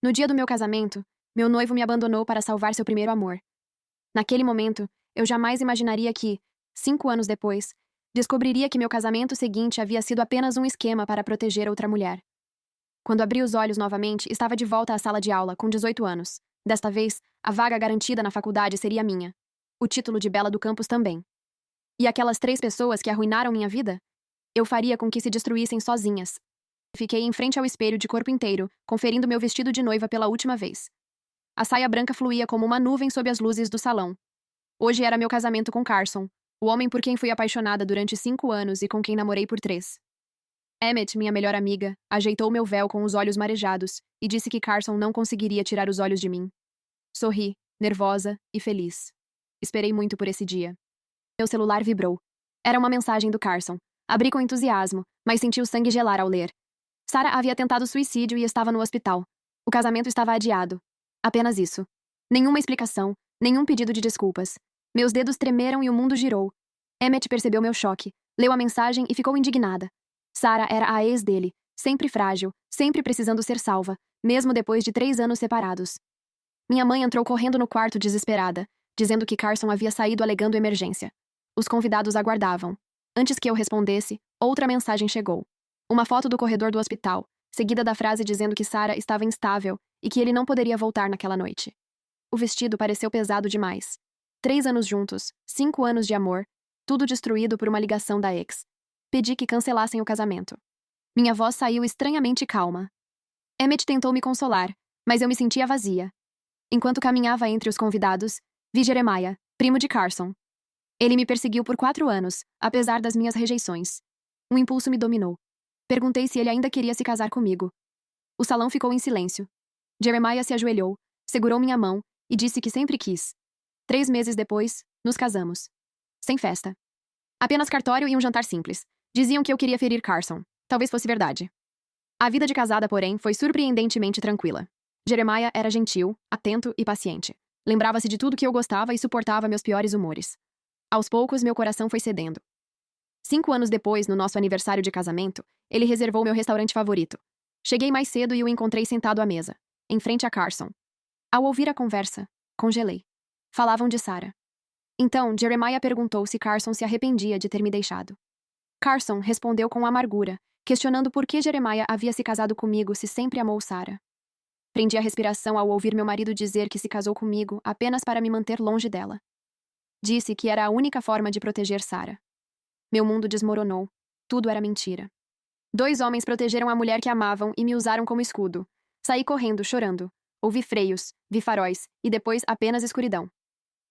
No dia do meu casamento, meu noivo me abandonou para salvar seu primeiro amor. Naquele momento, eu jamais imaginaria que, 5 anos depois, descobriria que meu casamento seguinte havia sido apenas um esquema para proteger outra mulher. Quando abri os olhos novamente, estava de volta à sala de aula, com 18 anos. Desta vez, a vaga garantida na faculdade seria minha. O título de bela do campus também. E aquelas 3 pessoas que arruinaram minha vida? Eu faria com que se destruíssem sozinhas. Fiquei em frente ao espelho de corpo inteiro, conferindo meu vestido de noiva pela última vez. A saia branca fluía como uma nuvem sob as luzes do salão. Hoje era meu casamento com Carson, o homem por quem fui apaixonada durante 5 anos e com quem namorei por 3. Emmett, minha melhor amiga, ajeitou meu véu com os olhos marejados e disse que Carson não conseguiria tirar os olhos de mim. Sorri, nervosa e feliz. Esperei muito por esse dia. Meu celular vibrou. Era uma mensagem do Carson. Abri com entusiasmo, mas senti o sangue gelar ao ler. Sarah havia tentado suicídio e estava no hospital. O casamento estava adiado. Apenas isso. Nenhuma explicação, nenhum pedido de desculpas. Meus dedos tremeram e o mundo girou. Emmett percebeu meu choque, leu a mensagem e ficou indignada. Sarah era a ex dele, sempre frágil, sempre precisando ser salva, mesmo depois de 3 anos separados. Minha mãe entrou correndo no quarto desesperada, dizendo que Carson havia saído alegando emergência. Os convidados aguardavam. Antes que eu respondesse, outra mensagem chegou. Uma foto do corredor do hospital, seguida da frase dizendo que Sarah estava instável e que ele não poderia voltar naquela noite. O vestido pareceu pesado demais. 3 anos juntos, 5 anos de amor, tudo destruído por uma ligação da ex. Pedi que cancelassem o casamento. Minha voz saiu estranhamente calma. Emmett tentou me consolar, mas eu me sentia vazia. Enquanto caminhava entre os convidados, vi Jeremiah, primo de Carson. Ele me perseguiu por 4 anos, apesar das minhas rejeições. Um impulso me dominou. Perguntei se ele ainda queria se casar comigo. O salão ficou em silêncio. Jeremiah se ajoelhou, segurou minha mão e disse que sempre quis. 3 meses depois, nos casamos. Sem festa. Apenas cartório e um jantar simples. Diziam que eu queria ferir Carson. Talvez fosse verdade. A vida de casada, porém, foi surpreendentemente tranquila. Jeremiah era gentil, atento e paciente. Lembrava-se de tudo que eu gostava e suportava meus piores humores. Aos poucos, meu coração foi cedendo. 5 anos depois, no nosso aniversário de casamento, ele reservou meu restaurante favorito. Cheguei mais cedo e o encontrei sentado à mesa, em frente a Carson. Ao ouvir a conversa, congelei. Falavam de Sarah. Então, Jeremiah perguntou se Carson se arrependia de ter me deixado. Carson respondeu com amargura, questionando por que Jeremiah havia se casado comigo se sempre amou Sarah. Prendi a respiração ao ouvir meu marido dizer que se casou comigo apenas para me manter longe dela. Disse que era a única forma de proteger Sarah. Meu mundo desmoronou. Tudo era mentira. 2 homens protegeram a mulher que amavam e me usaram como escudo. Saí correndo, chorando. Ouvi freios, vi faróis e depois apenas escuridão.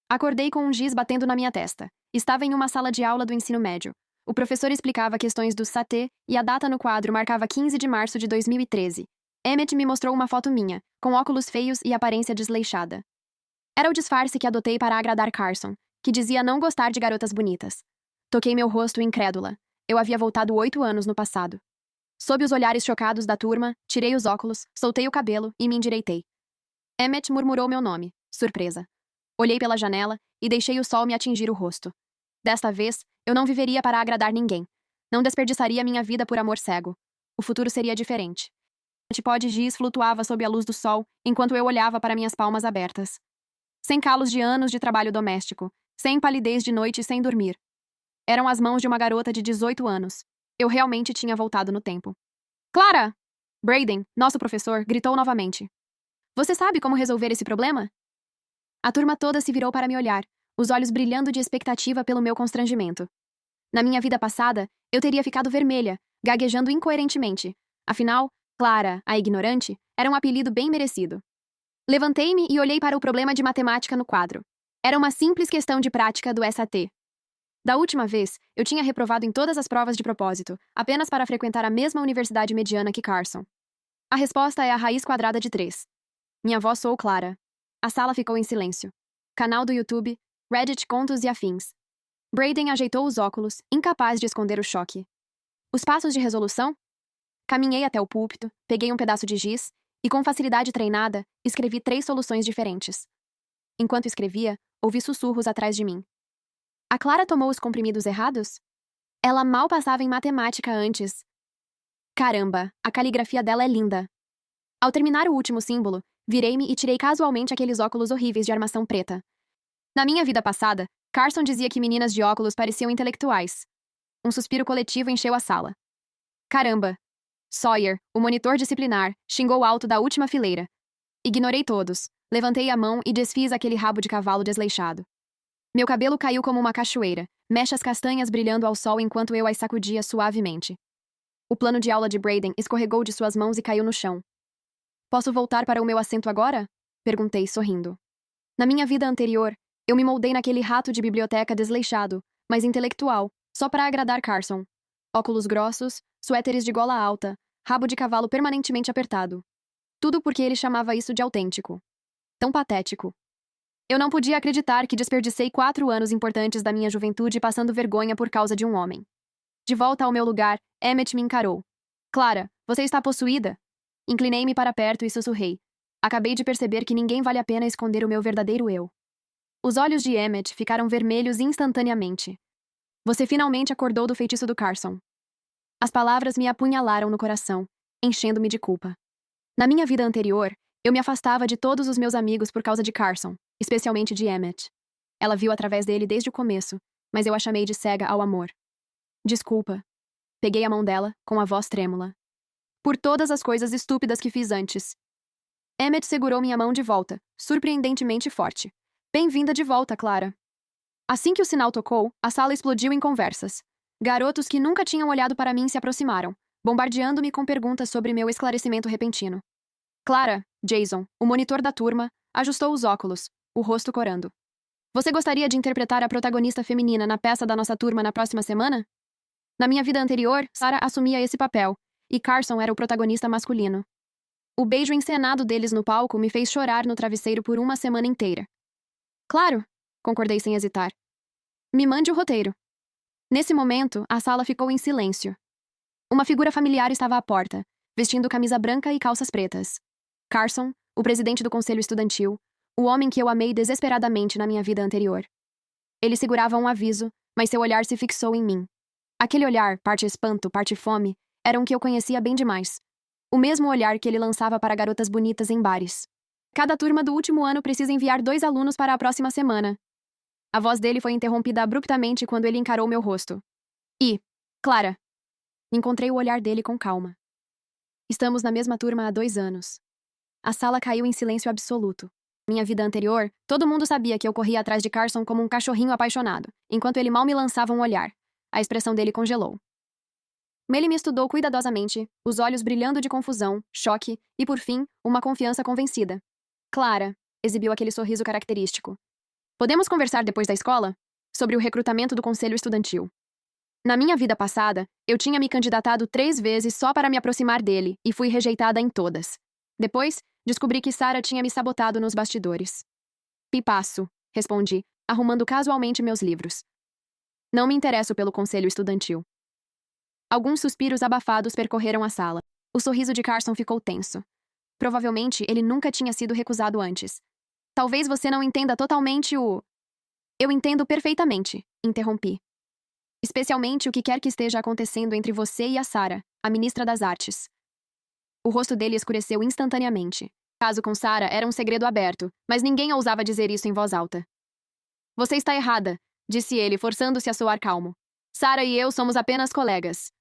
Acordei com um giz batendo na minha testa. Estava em uma sala de aula do ensino médio. O professor explicava questões do SAT e a data no quadro marcava 15 de março de 2013. Emmett me mostrou uma foto minha, com óculos feios e aparência desleixada. Era o disfarce que adotei para agradar Carson, que dizia não gostar de garotas bonitas. Toquei meu rosto incrédula. Eu havia voltado 8 anos no passado. Sob os olhares chocados da turma, tirei os óculos, soltei o cabelo e me endireitei. Emmett murmurou meu nome, surpresa. Olhei pela janela e deixei o sol me atingir o rosto. Desta vez, eu não viveria para agradar ninguém. Não desperdiçaria minha vida por amor cego. O futuro seria diferente. O antipó de giz flutuava sob a luz do sol, enquanto eu olhava para minhas palmas abertas. Sem calos de anos de trabalho doméstico, sem palidez de noite sem dormir. Eram as mãos de uma garota de 18 anos. Eu realmente tinha voltado no tempo. Clara! Braden, nosso professor, gritou novamente. Você sabe como resolver esse problema? A turma toda se virou para me olhar, os olhos brilhando de expectativa pelo meu constrangimento. Na minha vida passada, eu teria ficado vermelha, gaguejando incoerentemente. Afinal, Clara, a ignorante, era um apelido bem merecido. Levantei-me e olhei para o problema de matemática no quadro. Era uma simples questão de prática do SAT. Da última vez, eu tinha reprovado em todas as provas de propósito, apenas para frequentar a mesma universidade mediana que Carson. A resposta é a raiz quadrada de 3. Minha voz soou clara. A sala ficou em silêncio. Canal do YouTube, Reddit Contos e Afins. Braden ajeitou os óculos, incapaz de esconder o choque. Os passos de resolução? Caminhei até o púlpito, peguei um pedaço de giz e, com facilidade treinada, escrevi 3 soluções diferentes. Enquanto escrevia, ouvi sussurros atrás de mim. A Clara tomou os comprimidos errados? Ela mal passava em matemática antes. Caramba, a caligrafia dela é linda. Ao terminar o último símbolo, virei-me e tirei casualmente aqueles óculos horríveis de armação preta. Na minha vida passada, Carson dizia que meninas de óculos pareciam intelectuais. Um suspiro coletivo encheu a sala. Caramba! Sawyer, o monitor disciplinar, xingou alto da última fileira. Ignorei todos. Levantei a mão e desfiz aquele rabo de cavalo desleixado. Meu cabelo caiu como uma cachoeira, mechas castanhas brilhando ao sol enquanto eu as sacudia suavemente. O plano de aula de Brayden escorregou de suas mãos e caiu no chão. Posso voltar para o meu assento agora? Perguntei, sorrindo. Na minha vida anterior, eu me moldei naquele rato de biblioteca desleixado, mas intelectual, só para agradar Carson. Óculos grossos, suéteres de gola alta, rabo de cavalo permanentemente apertado. Tudo porque ele chamava isso de autêntico. Tão patético. Eu não podia acreditar que desperdicei 4 anos importantes da minha juventude passando vergonha por causa de um homem. De volta ao meu lugar, Emmett me encarou. Clara, você está possuída? Inclinei-me para perto e sussurrei. Acabei de perceber que ninguém vale a pena esconder o meu verdadeiro eu. Os olhos de Emmett ficaram vermelhos instantaneamente. Você finalmente acordou do feitiço do Carson. As palavras me apunhalaram no coração, enchendo-me de culpa. Na minha vida anterior, eu me afastava de todos os meus amigos por causa de Carson, especialmente de Emmett. Ela viu através dele desde o começo, mas eu a chamei de cega ao amor. Desculpa. Peguei a mão dela, com a voz trêmula. Por todas as coisas estúpidas que fiz antes. Emmett segurou minha mão de volta, surpreendentemente forte. Bem-vinda de volta, Clara. Assim que o sinal tocou, a sala explodiu em conversas. Garotos que nunca tinham olhado para mim se aproximaram, bombardeando-me com perguntas sobre meu esclarecimento repentino. Clara, Jason, o monitor da turma, ajustou os óculos, o rosto corando. Você gostaria de interpretar a protagonista feminina na peça da nossa turma na próxima semana? Na minha vida anterior, Sarah assumia esse papel, e Carson era o protagonista masculino. O beijo encenado deles no palco me fez chorar no travesseiro por uma semana inteira. Claro, concordei sem hesitar. Me mande o roteiro. Nesse momento, a sala ficou em silêncio. Uma figura familiar estava à porta, vestindo camisa branca e calças pretas. Carson, o presidente do conselho estudantil, o homem que eu amei desesperadamente na minha vida anterior. Ele segurava um aviso, mas seu olhar se fixou em mim. Aquele olhar, parte espanto, parte fome, era um que eu conhecia bem demais. O mesmo olhar que ele lançava para garotas bonitas em bares. Cada turma do último ano precisa enviar 2 alunos para a próxima semana. A voz dele foi interrompida abruptamente quando ele encarou meu rosto. Clara. Encontrei o olhar dele com calma. Estamos na mesma turma há 2 anos. A sala caiu em silêncio absoluto. Minha vida anterior, todo mundo sabia que eu corria atrás de Carson como um cachorrinho apaixonado, enquanto ele mal me lançava um olhar. A expressão dele congelou. Ele me estudou cuidadosamente, os olhos brilhando de confusão, choque e, por fim, uma confiança convencida. Clara, exibiu aquele sorriso característico. Podemos conversar depois da escola? Sobre o recrutamento do conselho estudantil. Na minha vida passada, eu tinha me candidatado 3 vezes só para me aproximar dele e fui rejeitada em todas. Depois, descobri que Sarah tinha me sabotado nos bastidores. Pipaço, respondi, arrumando casualmente meus livros. Não me interesso pelo conselho estudantil. Alguns suspiros abafados percorreram a sala. O sorriso de Carson ficou tenso. Provavelmente ele nunca tinha sido recusado antes. Talvez você não entenda totalmente o... Eu entendo perfeitamente, interrompi. Especialmente o que quer que esteja acontecendo entre você e a Sarah, a ministra das artes. O rosto dele escureceu instantaneamente. O caso com Sarah era um segredo aberto, mas ninguém ousava dizer isso em voz alta. Você está errada, disse ele, forçando-se a soar calmo. Sarah e eu somos apenas colegas.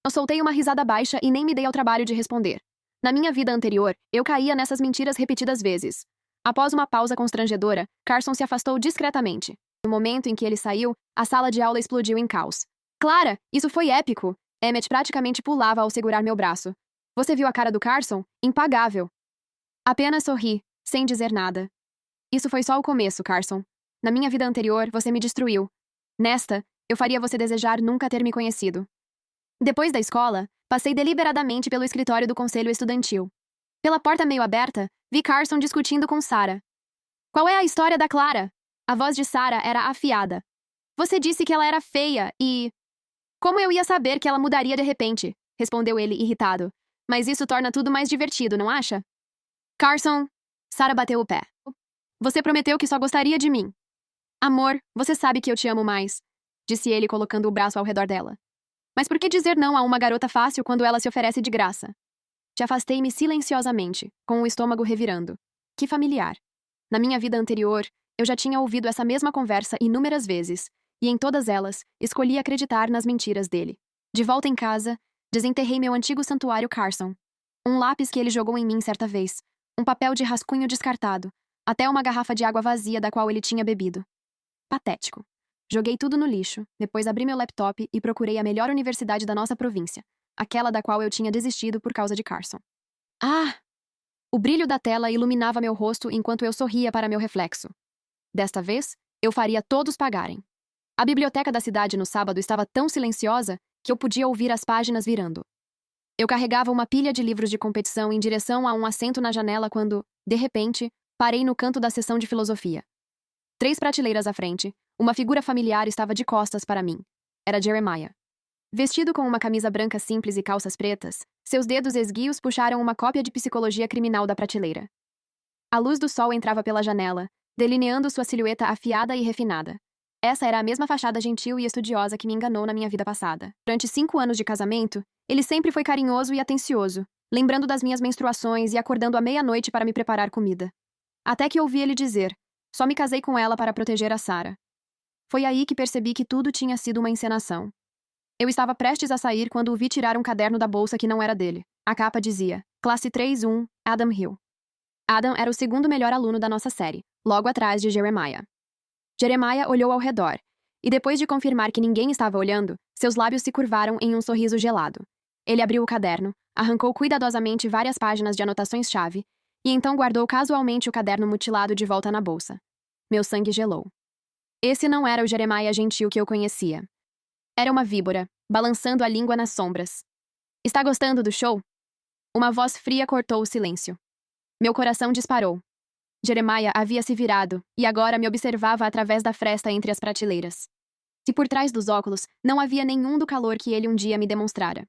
Eu soltei uma risada baixa e nem me dei ao trabalho de responder. Na minha vida anterior, eu caía nessas mentiras repetidas vezes. Após uma pausa constrangedora, Carson se afastou discretamente. No momento em que ele saiu, a sala de aula explodiu em caos. Clara, isso foi épico! Emmett praticamente pulava ao segurar meu braço. Você viu a cara do Carson? Impagável. Apenas sorri, sem dizer nada. Isso foi só o começo, Carson. Na minha vida anterior, você me destruiu. Nesta, eu faria você desejar nunca ter me conhecido. Depois da escola, passei deliberadamente pelo escritório do conselho estudantil. Pela porta meio aberta, vi Carson discutindo com Sarah. Qual é a história da Clara? A voz de Sarah era afiada. Você disse que ela era feia e... Como eu ia saber que ela mudaria de repente? Respondeu ele, irritado. Mas isso torna tudo mais divertido, não acha? Carson... Sarah bateu o pé. Você prometeu que só gostaria de mim. Amor, você sabe que eu te amo mais, disse ele colocando o braço ao redor dela. Mas por que dizer não a uma garota fácil quando ela se oferece de graça? Te afastei-me silenciosamente, com o estômago revirando. Que familiar. Na minha vida anterior, eu já tinha ouvido essa mesma conversa inúmeras vezes, e em todas elas, escolhi acreditar nas mentiras dele. De volta em casa, desenterrei meu antigo santuário Carson. Um lápis que ele jogou em mim certa vez, um papel de rascunho descartado, até uma garrafa de água vazia da qual ele tinha bebido. Patético. Joguei tudo no lixo, depois abri meu laptop e procurei a melhor universidade da nossa província, aquela da qual eu tinha desistido por causa de Carson. Ah! O brilho da tela iluminava meu rosto enquanto eu sorria para meu reflexo. Desta vez, eu faria todos pagarem. A biblioteca da cidade no sábado estava tão silenciosa que eu podia ouvir as páginas virando. Eu carregava uma pilha de livros de competição em direção a um assento na janela quando, de repente, parei no canto da seção de filosofia. 3 prateleiras à frente, uma figura familiar estava de costas para mim. Era Jeremiah. Vestido com uma camisa branca simples e calças pretas, seus dedos esguios puxaram uma cópia de Psicologia Criminal da prateleira. A luz do sol entrava pela janela, delineando sua silhueta afiada e refinada. Essa era a mesma fachada gentil e estudiosa que me enganou na minha vida passada. Durante 5 anos de casamento, ele sempre foi carinhoso e atencioso, lembrando das minhas menstruações e acordando à meia-noite para me preparar comida. Até que ouvi ele dizer: só me casei com ela para proteger a Sarah. Foi aí que percebi que tudo tinha sido uma encenação. Eu estava prestes a sair quando o vi tirar um caderno da bolsa que não era dele. A capa dizia: Classe 3-1, Adam Hill. Adam era o segundo melhor aluno da nossa série, logo atrás de Jeremiah. Jeremiah olhou ao redor, e depois de confirmar que ninguém estava olhando, seus lábios se curvaram em um sorriso gelado. Ele abriu o caderno, arrancou cuidadosamente várias páginas de anotações-chave, e então guardou casualmente o caderno mutilado de volta na bolsa. Meu sangue gelou. Esse não era o Jeremiah gentil que eu conhecia. Era uma víbora, balançando a língua nas sombras. Está gostando do show? Uma voz fria cortou o silêncio. Meu coração disparou. Jeremiah havia se virado e agora me observava através da fresta entre as prateleiras. E por trás dos óculos não havia nenhum do calor que ele um dia me demonstrara.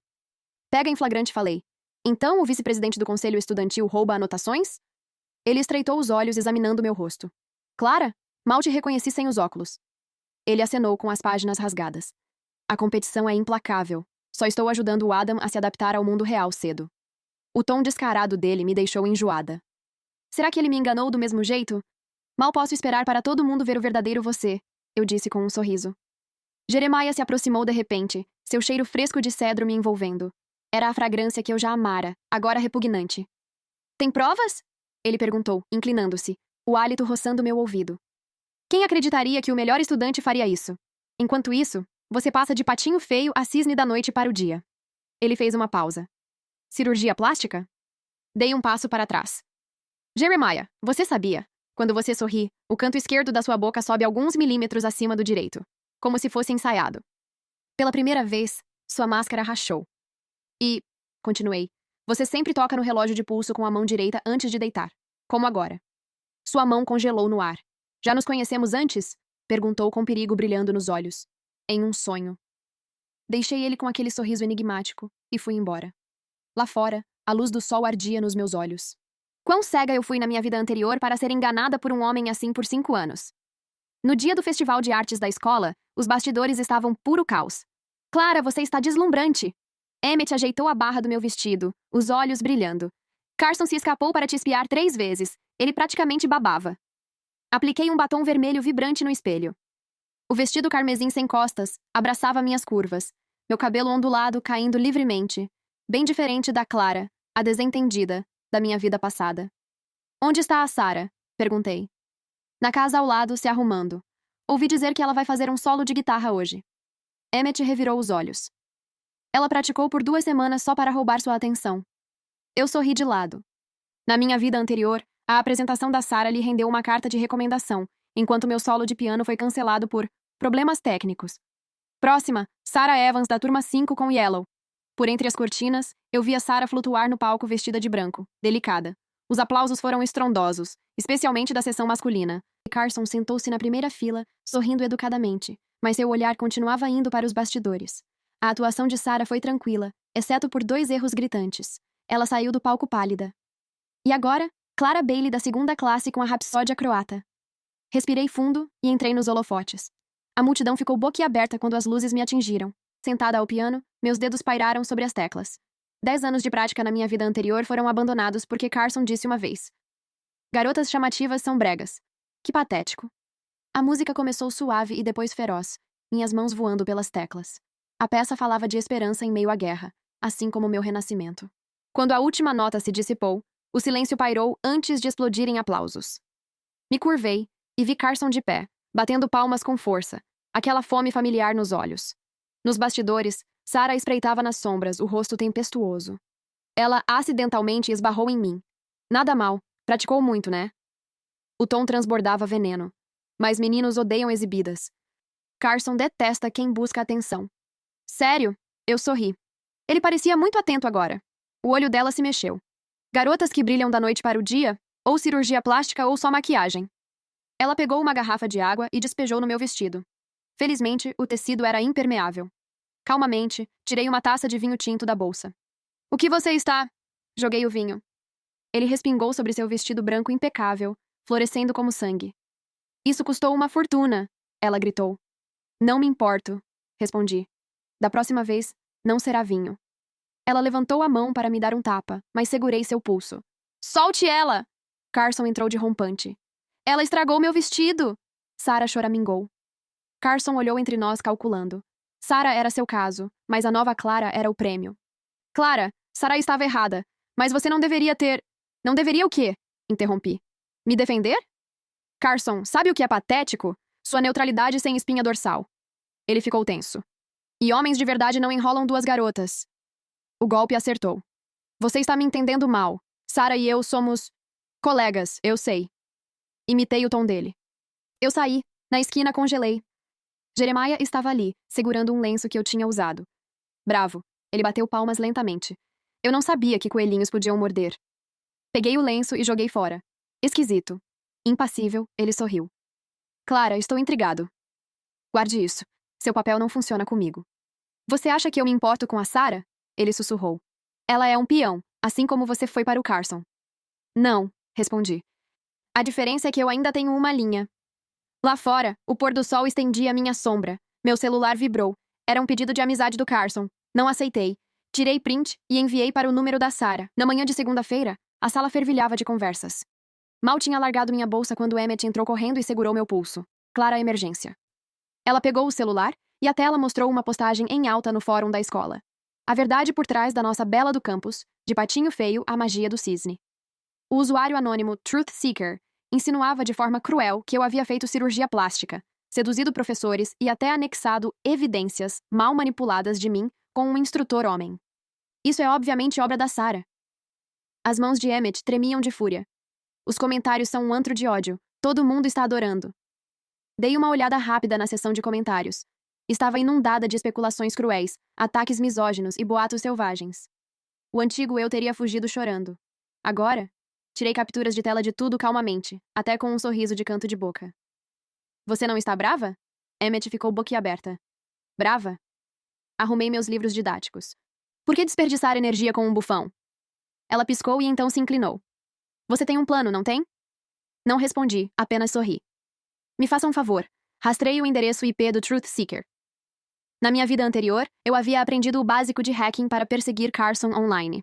Pega em flagrante, falei. Então o vice-presidente do conselho estudantil rouba anotações? Ele estreitou os olhos examinando meu rosto. Clara, mal te reconheci sem os óculos. Ele acenou com as páginas rasgadas. A competição é implacável. Só estou ajudando o Adam a se adaptar ao mundo real cedo. O tom descarado dele me deixou enjoada. Será que ele me enganou do mesmo jeito? Mal posso esperar para todo mundo ver o verdadeiro você, eu disse com um sorriso. Jeremiah se aproximou de repente, seu cheiro fresco de cedro me envolvendo. Era a fragrância que eu já amara, agora repugnante. Tem provas? Ele perguntou, inclinando-se, o hálito roçando meu ouvido. Quem acreditaria que o melhor estudante faria isso? Enquanto isso, você passa de patinho feio a cisne da noite para o dia. Ele fez uma pausa. Cirurgia plástica? Dei um passo para trás. Jeremiah, você sabia? Quando você sorri, o canto esquerdo da sua boca sobe alguns milímetros acima do direito, como se fosse ensaiado. Pela primeira vez, sua máscara rachou. E, continuei, você sempre toca no relógio de pulso com a mão direita antes de deitar, como agora. Sua mão congelou no ar. Já nos conhecemos antes? Perguntou com perigo brilhando nos olhos. Em um sonho. Deixei ele com aquele sorriso enigmático e fui embora. Lá fora, a luz do sol ardia nos meus olhos. Quão cega eu fui na minha vida anterior para ser enganada por um homem assim por 5 anos. No dia do Festival de Artes da escola, os bastidores estavam puro caos. Clara, você está deslumbrante! Emmett ajeitou a barra do meu vestido, os olhos brilhando. Carson se escapou para te espiar 3 vezes. Ele praticamente babava. Apliquei um batom vermelho vibrante no espelho. O vestido carmesim sem costas abraçava minhas curvas, meu cabelo ondulado caindo livremente, bem diferente da Clara, a desentendida, da minha vida passada. Onde está a Sarah? Perguntei. Na casa ao lado, se arrumando. Ouvi dizer que ela vai fazer um solo de guitarra hoje. Emmett revirou os olhos. Ela praticou por 2 semanas só para roubar sua atenção. Eu sorri de lado. Na minha vida anterior, a apresentação da Sarah lhe rendeu uma carta de recomendação, enquanto meu solo de piano foi cancelado por problemas técnicos. Próxima, Sarah Evans da turma 5 com Yellow. Por entre as cortinas, eu via Sarah flutuar no palco vestida de branco, delicada. Os aplausos foram estrondosos, especialmente da seção masculina. Carson sentou-se na primeira fila, sorrindo educadamente, mas seu olhar continuava indo para os bastidores. A atuação de Sarah foi tranquila, exceto por 2 erros gritantes. Ela saiu do palco pálida. E agora, Clara Bailey da 2ª classe com a Rapsódia Croata. Respirei fundo e entrei nos holofotes. A multidão ficou boquiaberta quando as luzes me atingiram. Sentada ao piano, meus dedos pairaram sobre as teclas. 10 anos de prática na minha vida anterior foram abandonados porque Carson disse uma vez: garotas chamativas são bregas. Que patético. A música começou suave e depois feroz, minhas mãos voando pelas teclas. A peça falava de esperança em meio à guerra, assim como meu renascimento. Quando a última nota se dissipou, o silêncio pairou antes de explodir em aplausos. Me curvei e vi Carson de pé, batendo palmas com força, aquela fome familiar nos olhos. Nos bastidores, Sarah espreitava nas sombras, o rosto tempestuoso. Ela acidentalmente esbarrou em mim. Nada mal, praticou muito, né? O tom transbordava veneno. Mas meninos odeiam exibidas. Carson detesta quem busca atenção. Sério? Eu sorri. Ele parecia muito atento agora. O olho dela se mexeu. Garotas que brilham da noite para o dia? Ou cirurgia plástica ou só maquiagem? Ela pegou uma garrafa de água e despejou no meu vestido. Felizmente, o tecido era impermeável. Calmamente, tirei uma taça de vinho tinto da bolsa. O que você está? Joguei o vinho. Ele respingou sobre seu vestido branco impecável, florescendo como sangue. Isso custou uma fortuna, ela gritou. Não me importo, respondi. Da próxima vez, não será vinho. Ela levantou a mão para me dar um tapa, mas segurei seu pulso. Solte ela! Carson entrou de rompante. Ela estragou meu vestido! Sarah choramingou. Carson olhou entre nós calculando. Sarah era seu caso, mas a nova Clara era o prêmio. Clara, Sarah estava errada, mas você não deveria ter... Não deveria o quê? Interrompi. Me defender? Carson, sabe o que é patético? Sua neutralidade sem espinha dorsal. Ele ficou tenso. E homens de verdade não enrolam duas garotas. O golpe acertou. Você está me entendendo mal. Sarah e eu somos... colegas, eu sei. Imitei o tom dele. Eu saí. Na esquina congelei. Jeremiah estava ali, segurando um lenço que eu tinha usado. Bravo. Ele bateu palmas lentamente. Eu não sabia que coelhinhos podiam morder. Peguei o lenço e joguei fora. Esquisito. Impassível, ele sorriu. Clara, estou intrigado. Guarde isso. Seu papel não funciona comigo. Você acha que eu me importo com a Sarah? Ele sussurrou. Ela é um peão, assim como você foi para o Carson. Não, respondi. A diferença é que eu ainda tenho uma linha. Lá fora, o pôr do sol estendia minha sombra. Meu celular vibrou. Era um pedido de amizade do Carson. Não aceitei. Tirei print e enviei para o número da Sarah. Na manhã de segunda-feira, a sala fervilhava de conversas. Mal tinha largado minha bolsa quando Emmett entrou correndo e segurou meu pulso. Clara emergência. Ela pegou o celular e a tela mostrou uma postagem em alta no fórum da escola. A verdade por trás da nossa bela do campus, de patinho feio à magia do cisne. O usuário anônimo Truth Seeker insinuava de forma cruel que eu havia feito cirurgia plástica, seduzido professores e até anexado evidências mal manipuladas de mim com um instrutor homem. Isso é obviamente obra da Sarah. As mãos de Emmett tremiam de fúria. Os comentários são um antro de ódio. Todo mundo está adorando. Dei uma olhada rápida na seção de comentários. Estava inundada de especulações cruéis, ataques misóginos e boatos selvagens. O antigo eu teria fugido chorando. Agora, tirei capturas de tela de tudo calmamente, até com um sorriso de canto de boca. Você não está brava? Emmett ficou boquiaberta. Brava? Arrumei meus livros didáticos. Por que desperdiçar energia com um bufão? Ela piscou e então se inclinou. Você tem um plano, não tem? Não respondi, apenas sorri. Me faça um favor. Rastreie o endereço IP do Truth Seeker. Na minha vida anterior, eu havia aprendido o básico de hacking para perseguir Carson online.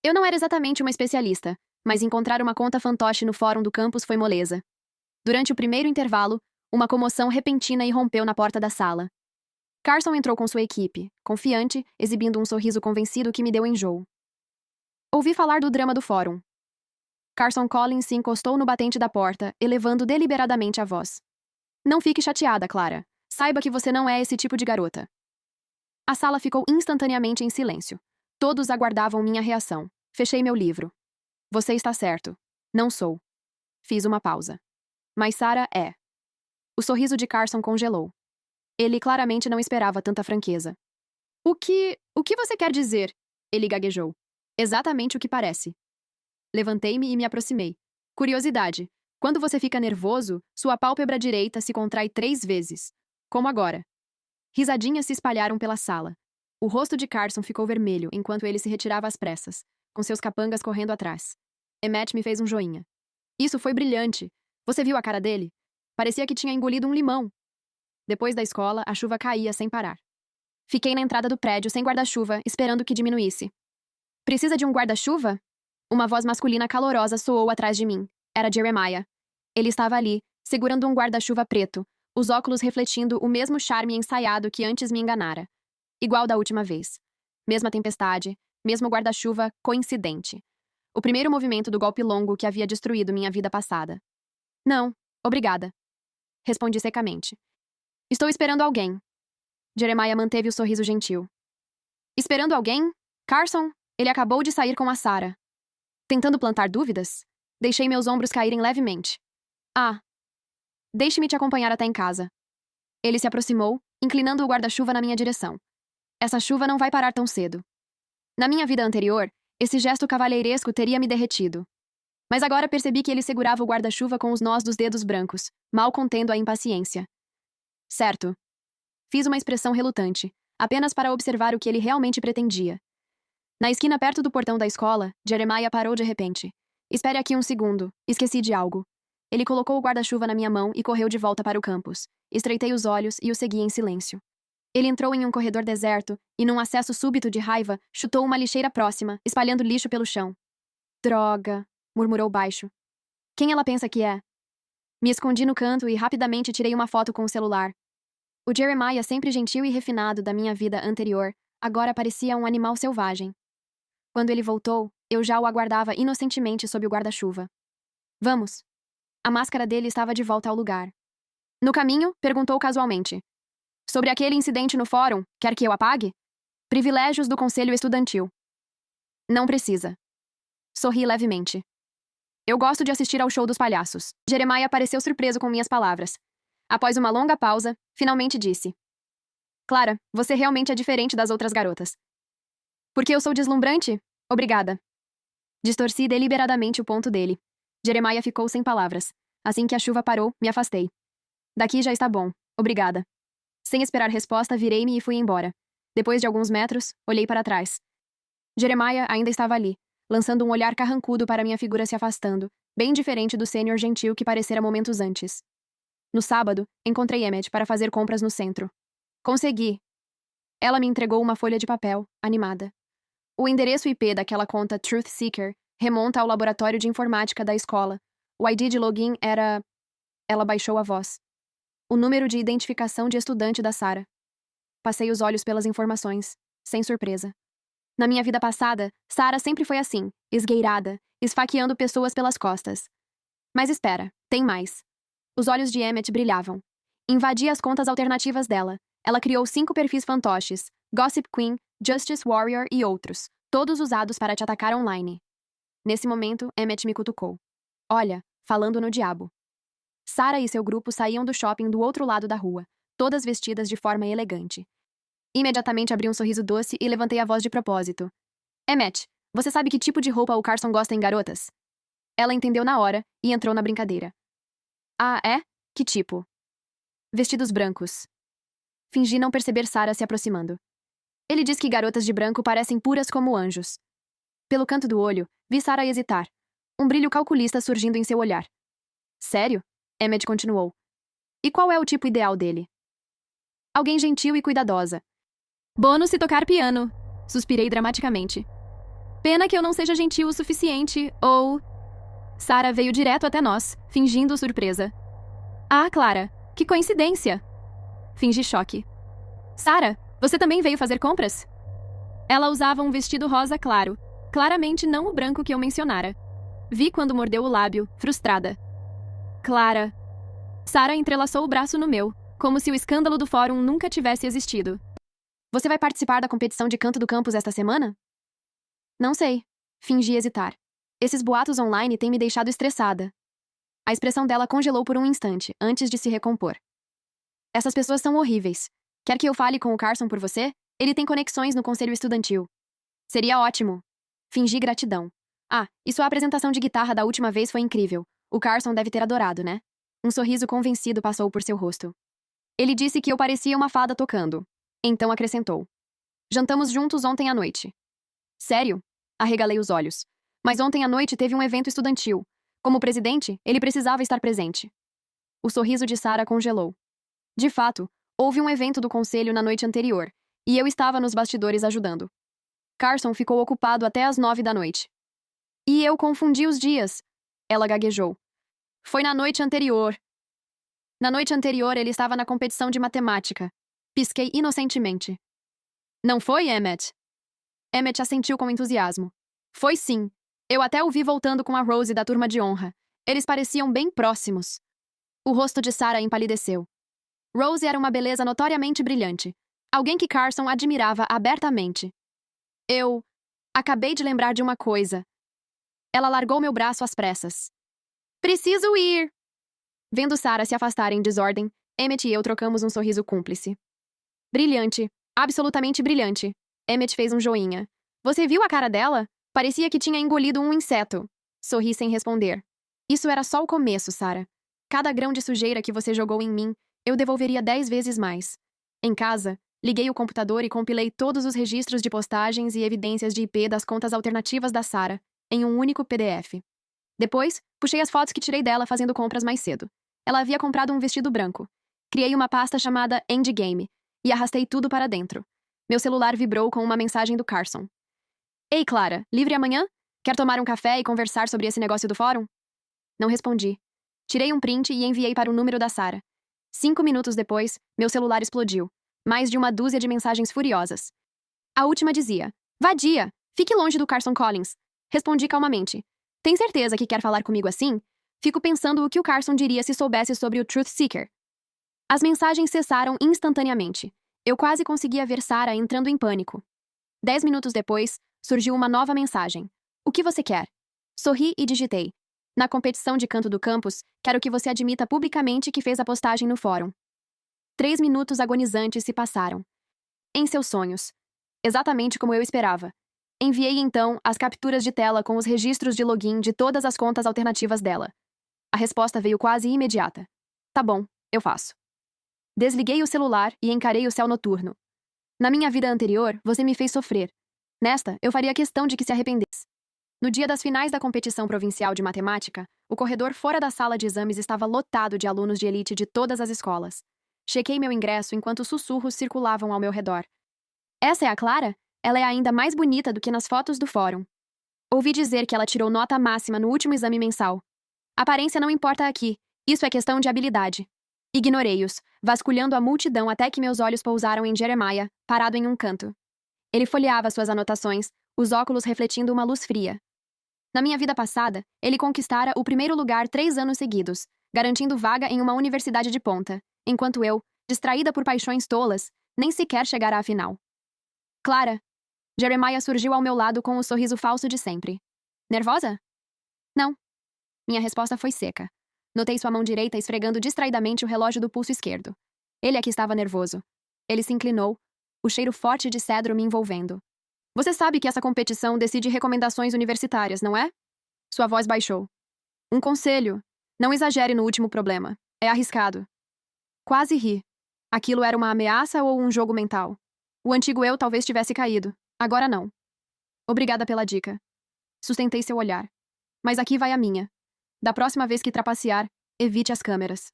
Eu não era exatamente uma especialista, mas encontrar uma conta fantoche no fórum do campus foi moleza. Durante o primeiro intervalo, uma comoção repentina irrompeu na porta da sala. Carson entrou com sua equipe, confiante, exibindo um sorriso convencido que me deu enjoo. Ouvi falar do drama do fórum. Carson Collins se encostou no batente da porta, elevando deliberadamente a voz. Não fique chateada, Clara. Saiba que você não é esse tipo de garota. A sala ficou instantaneamente em silêncio. Todos aguardavam minha reação. Fechei meu livro. Você está certo. Não sou. Fiz uma pausa. Mas Sarah é. O sorriso de Carson congelou. Ele claramente não esperava tanta franqueza. O que você quer dizer? Ele gaguejou. Exatamente o que parece. Levantei-me e me aproximei. Curiosidade. Quando você fica nervoso, sua pálpebra direita se contrai 3 vezes. Como agora. Risadinhas se espalharam pela sala. O rosto de Carson ficou vermelho enquanto ele se retirava às pressas, com seus capangas correndo atrás. Emmett me fez um joinha. Isso foi brilhante. Você viu a cara dele? Parecia que tinha engolido um limão. Depois da escola, a chuva caía sem parar. Fiquei na entrada do prédio sem guarda-chuva, esperando que diminuísse. Precisa de um guarda-chuva? Uma voz masculina calorosa soou atrás de mim. Era Jeremiah. Ele estava ali, segurando um guarda-chuva preto, os óculos refletindo o mesmo charme ensaiado que antes me enganara. Igual da última vez. Mesma tempestade, mesmo guarda-chuva coincidente. O primeiro movimento do golpe longo que havia destruído minha vida passada. Não, obrigada. Respondi secamente. Estou esperando alguém. Jeremiah manteve o sorriso gentil. Esperando alguém? Carson? Ele acabou de sair com a Sarah. Tentando plantar dúvidas? Deixei meus ombros caírem levemente. Ah. Deixe-me te acompanhar até em casa. Ele se aproximou, inclinando o guarda-chuva na minha direção. Essa chuva não vai parar tão cedo. Na minha vida anterior, esse gesto cavalheiresco teria me derretido. Mas agora percebi que ele segurava o guarda-chuva com os nós dos dedos brancos, mal contendo a impaciência. Certo. Fiz uma expressão relutante, apenas para observar o que ele realmente pretendia. Na esquina perto do portão da escola, Jeremiah parou de repente. Espere aqui um segundo, esqueci de algo. Ele colocou o guarda-chuva na minha mão e correu de volta para o campus. Estreitei os olhos e o segui em silêncio. Ele entrou em um corredor deserto e, num acesso súbito de raiva, chutou uma lixeira próxima, espalhando lixo pelo chão. Droga, murmurou baixo. Quem ela pensa que é? Me escondi no canto e rapidamente tirei uma foto com o celular. O Jeremiah, sempre gentil e refinado da minha vida anterior, agora parecia um animal selvagem. Quando ele voltou, eu já o aguardava inocentemente sob o guarda-chuva. Vamos. A máscara dele estava de volta ao lugar. No caminho, perguntou casualmente. Sobre aquele incidente no fórum, quer que eu apague? Privilégios do Conselho Estudantil. Não precisa. Sorri levemente. Eu gosto de assistir ao show dos palhaços. Jeremiah pareceu surpreso com minhas palavras. Após uma longa pausa, finalmente disse. Clara, você realmente é diferente das outras garotas. Porque eu sou deslumbrante? Obrigada. Distorci deliberadamente o ponto dele. Jeremiah ficou sem palavras. Assim que a chuva parou, me afastei. Daqui já está bom. Obrigada. Sem esperar resposta, virei-me e fui embora. Depois de alguns metros, olhei para trás. Jeremiah ainda estava ali, lançando um olhar carrancudo para minha figura se afastando, bem diferente do sênior gentil que parecera momentos antes. No sábado, encontrei Emmett para fazer compras no centro. Consegui. Ela me entregou uma folha de papel, animada. O endereço IP daquela conta Truth Seeker remonta ao laboratório de informática da escola. O ID de login era... Ela baixou a voz. O número de identificação de estudante da Sarah. Passei os olhos pelas informações, sem surpresa. Na minha vida passada, Sarah sempre foi assim, esgueirada, esfaqueando pessoas pelas costas. Mas espera, tem mais. Os olhos de Emmett brilhavam. Invadi as contas alternativas dela. Ela criou 5 perfis fantoches, Gossip Queen, Justice Warrior e outros, todos usados para te atacar online. Nesse momento, Emmett me cutucou. Olha, falando no diabo. Sarah e seu grupo saíam do shopping do outro lado da rua, todas vestidas de forma elegante. Imediatamente abri um sorriso doce e levantei a voz de propósito. Emmett, você sabe que tipo de roupa o Carson gosta em garotas? Ela entendeu na hora e entrou na brincadeira. Ah, é? Que tipo? Vestidos brancos. Fingi não perceber Sarah se aproximando. Ele diz que garotas de branco parecem puras como anjos. Pelo canto do olho, vi Sarah hesitar, um brilho calculista surgindo em seu olhar. Sério? Emmett continuou. E qual é o tipo ideal dele? Alguém gentil e cuidadosa. Bônus se tocar piano, suspirei dramaticamente. Pena que eu não seja gentil o suficiente, ou... Sarah veio direto até nós, fingindo surpresa. Ah, Clara, que coincidência! Fingi choque. Sarah, você também veio fazer compras? Ela usava um vestido rosa claro, claramente não o branco que eu mencionara. Vi quando mordeu o lábio, frustrada. Clara. Sarah entrelaçou o braço no meu, como se o escândalo do fórum nunca tivesse existido. Você vai participar da competição de canto do campus esta semana? Não sei. Fingi hesitar. Esses boatos online têm me deixado estressada. A expressão dela congelou por um instante, antes de se recompor. Essas pessoas são horríveis. Quer que eu fale com o Carson por você? Ele tem conexões no conselho estudantil. Seria ótimo. Fingi gratidão. Ah, e sua apresentação de guitarra da última vez foi incrível. O Carson deve ter adorado, né? Um sorriso convencido passou por seu rosto. Ele disse que eu parecia uma fada tocando. Então acrescentou. Jantamos juntos ontem à noite. Sério? Arregalei os olhos. Mas ontem à noite teve um evento estudantil. Como presidente, ele precisava estar presente. O sorriso de Sarah congelou. De fato, houve um evento do conselho na noite anterior, e eu estava nos bastidores ajudando. Carson ficou ocupado até às 9 da noite. E eu confundi os dias. Ela gaguejou. Foi na noite anterior. Na noite anterior, ele estava na competição de matemática. Pisquei inocentemente. Não foi, Emmett? Emmett assentiu com entusiasmo. Foi sim. Eu até o vi voltando com a Rose da turma de honra. Eles pareciam bem próximos. O rosto de Sarah empalideceu. Rose era uma beleza notoriamente brilhante. Alguém que Carson admirava abertamente. Eu acabei de lembrar de uma coisa. Ela largou meu braço às pressas. Preciso ir! Vendo Sarah se afastar em desordem, Emmett e eu trocamos um sorriso cúmplice. Brilhante. Absolutamente brilhante. Emmett fez um joinha. Você viu a cara dela? Parecia que tinha engolido um inseto. Sorri sem responder. Isso era só o começo, Sarah. Cada grão de sujeira que você jogou em mim, eu devolveria 10 vezes mais. Em casa, liguei o computador e compilei todos os registros de postagens e evidências de IP das contas alternativas da Sarah, em um único PDF. Depois, puxei as fotos que tirei dela fazendo compras mais cedo. Ela havia comprado um vestido branco. Criei uma pasta chamada Endgame e arrastei tudo para dentro. Meu celular vibrou com uma mensagem do Carson. Ei, Clara, livre amanhã? Quer tomar um café e conversar sobre esse negócio do fórum? Não respondi. Tirei um print e enviei para o número da Sarah. 5 minutos depois, meu celular explodiu. Mais de uma dúzia de mensagens furiosas. A última dizia: Vadia! Fique longe do Carson Collins. Respondi calmamente. Tem certeza que quer falar comigo assim? Fico pensando o que o Carson diria se soubesse sobre o Truth Seeker. As mensagens cessaram instantaneamente. Eu quase conseguia ver Sarah entrando em pânico. 10 minutos depois, surgiu uma nova mensagem. O que você quer? Sorri e digitei. Na competição de canto do campus, quero que você admita publicamente que fez a postagem no fórum. 3 minutos agonizantes se passaram. Em seus sonhos. Exatamente como eu esperava. Enviei então as capturas de tela com os registros de login de todas as contas alternativas dela. A resposta veio quase imediata. Tá bom, eu faço. Desliguei o celular e encarei o céu noturno. Na minha vida anterior, você me fez sofrer. Nesta, eu faria questão de que se arrependesse. No dia das finais da competição provincial de matemática, o corredor fora da sala de exames estava lotado de alunos de elite de todas as escolas. Chequei meu ingresso enquanto sussurros circulavam ao meu redor. Essa é a Clara? Ela é ainda mais bonita do que nas fotos do fórum. Ouvi dizer que ela tirou nota máxima no último exame mensal. Aparência não importa aqui. Isso é questão de habilidade. Ignorei-os, vasculhando a multidão até que meus olhos pousaram em Jeremiah, parado em um canto. Ele folheava suas anotações, os óculos refletindo uma luz fria. Na minha vida passada, ele conquistara o primeiro lugar 3 anos seguidos, garantindo vaga em uma universidade de ponta, enquanto eu, distraída por paixões tolas, nem sequer chegara à final. Clara. Jeremiah surgiu ao meu lado com o sorriso falso de sempre. Nervosa? Não. Minha resposta foi seca. Notei sua mão direita esfregando distraidamente o relógio do pulso esquerdo. Ele é que estava nervoso. Ele se inclinou, o cheiro forte de cedro me envolvendo. Você sabe que essa competição decide recomendações universitárias, não é? Sua voz baixou. Um conselho. Não exagere no último problema. É arriscado. Quase ri. Aquilo era uma ameaça ou um jogo mental? O antigo eu talvez tivesse caído. Agora não. Obrigada pela dica. Sustentei seu olhar. Mas aqui vai a minha. Da próxima vez que trapacear, evite as câmeras.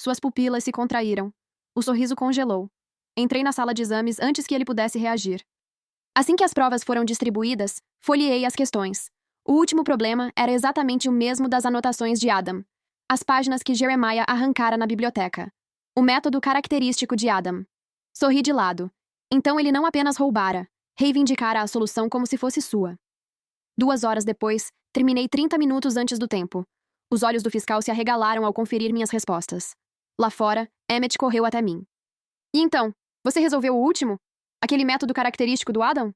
Suas pupilas se contraíram. O sorriso congelou. Entrei na sala de exames antes que ele pudesse reagir. Assim que as provas foram distribuídas, folheei as questões. O último problema era exatamente o mesmo das anotações de Adam. As páginas que Jeremiah arrancara na biblioteca. O método característico de Adam. Sorri de lado. Então ele não apenas roubara, reivindicara a solução como se fosse sua. 2 horas depois, terminei 30 minutos antes do tempo. Os olhos do fiscal se arregalaram ao conferir minhas respostas. Lá fora, Emmett correu até mim. E então, você resolveu o último? Aquele método característico do Adam?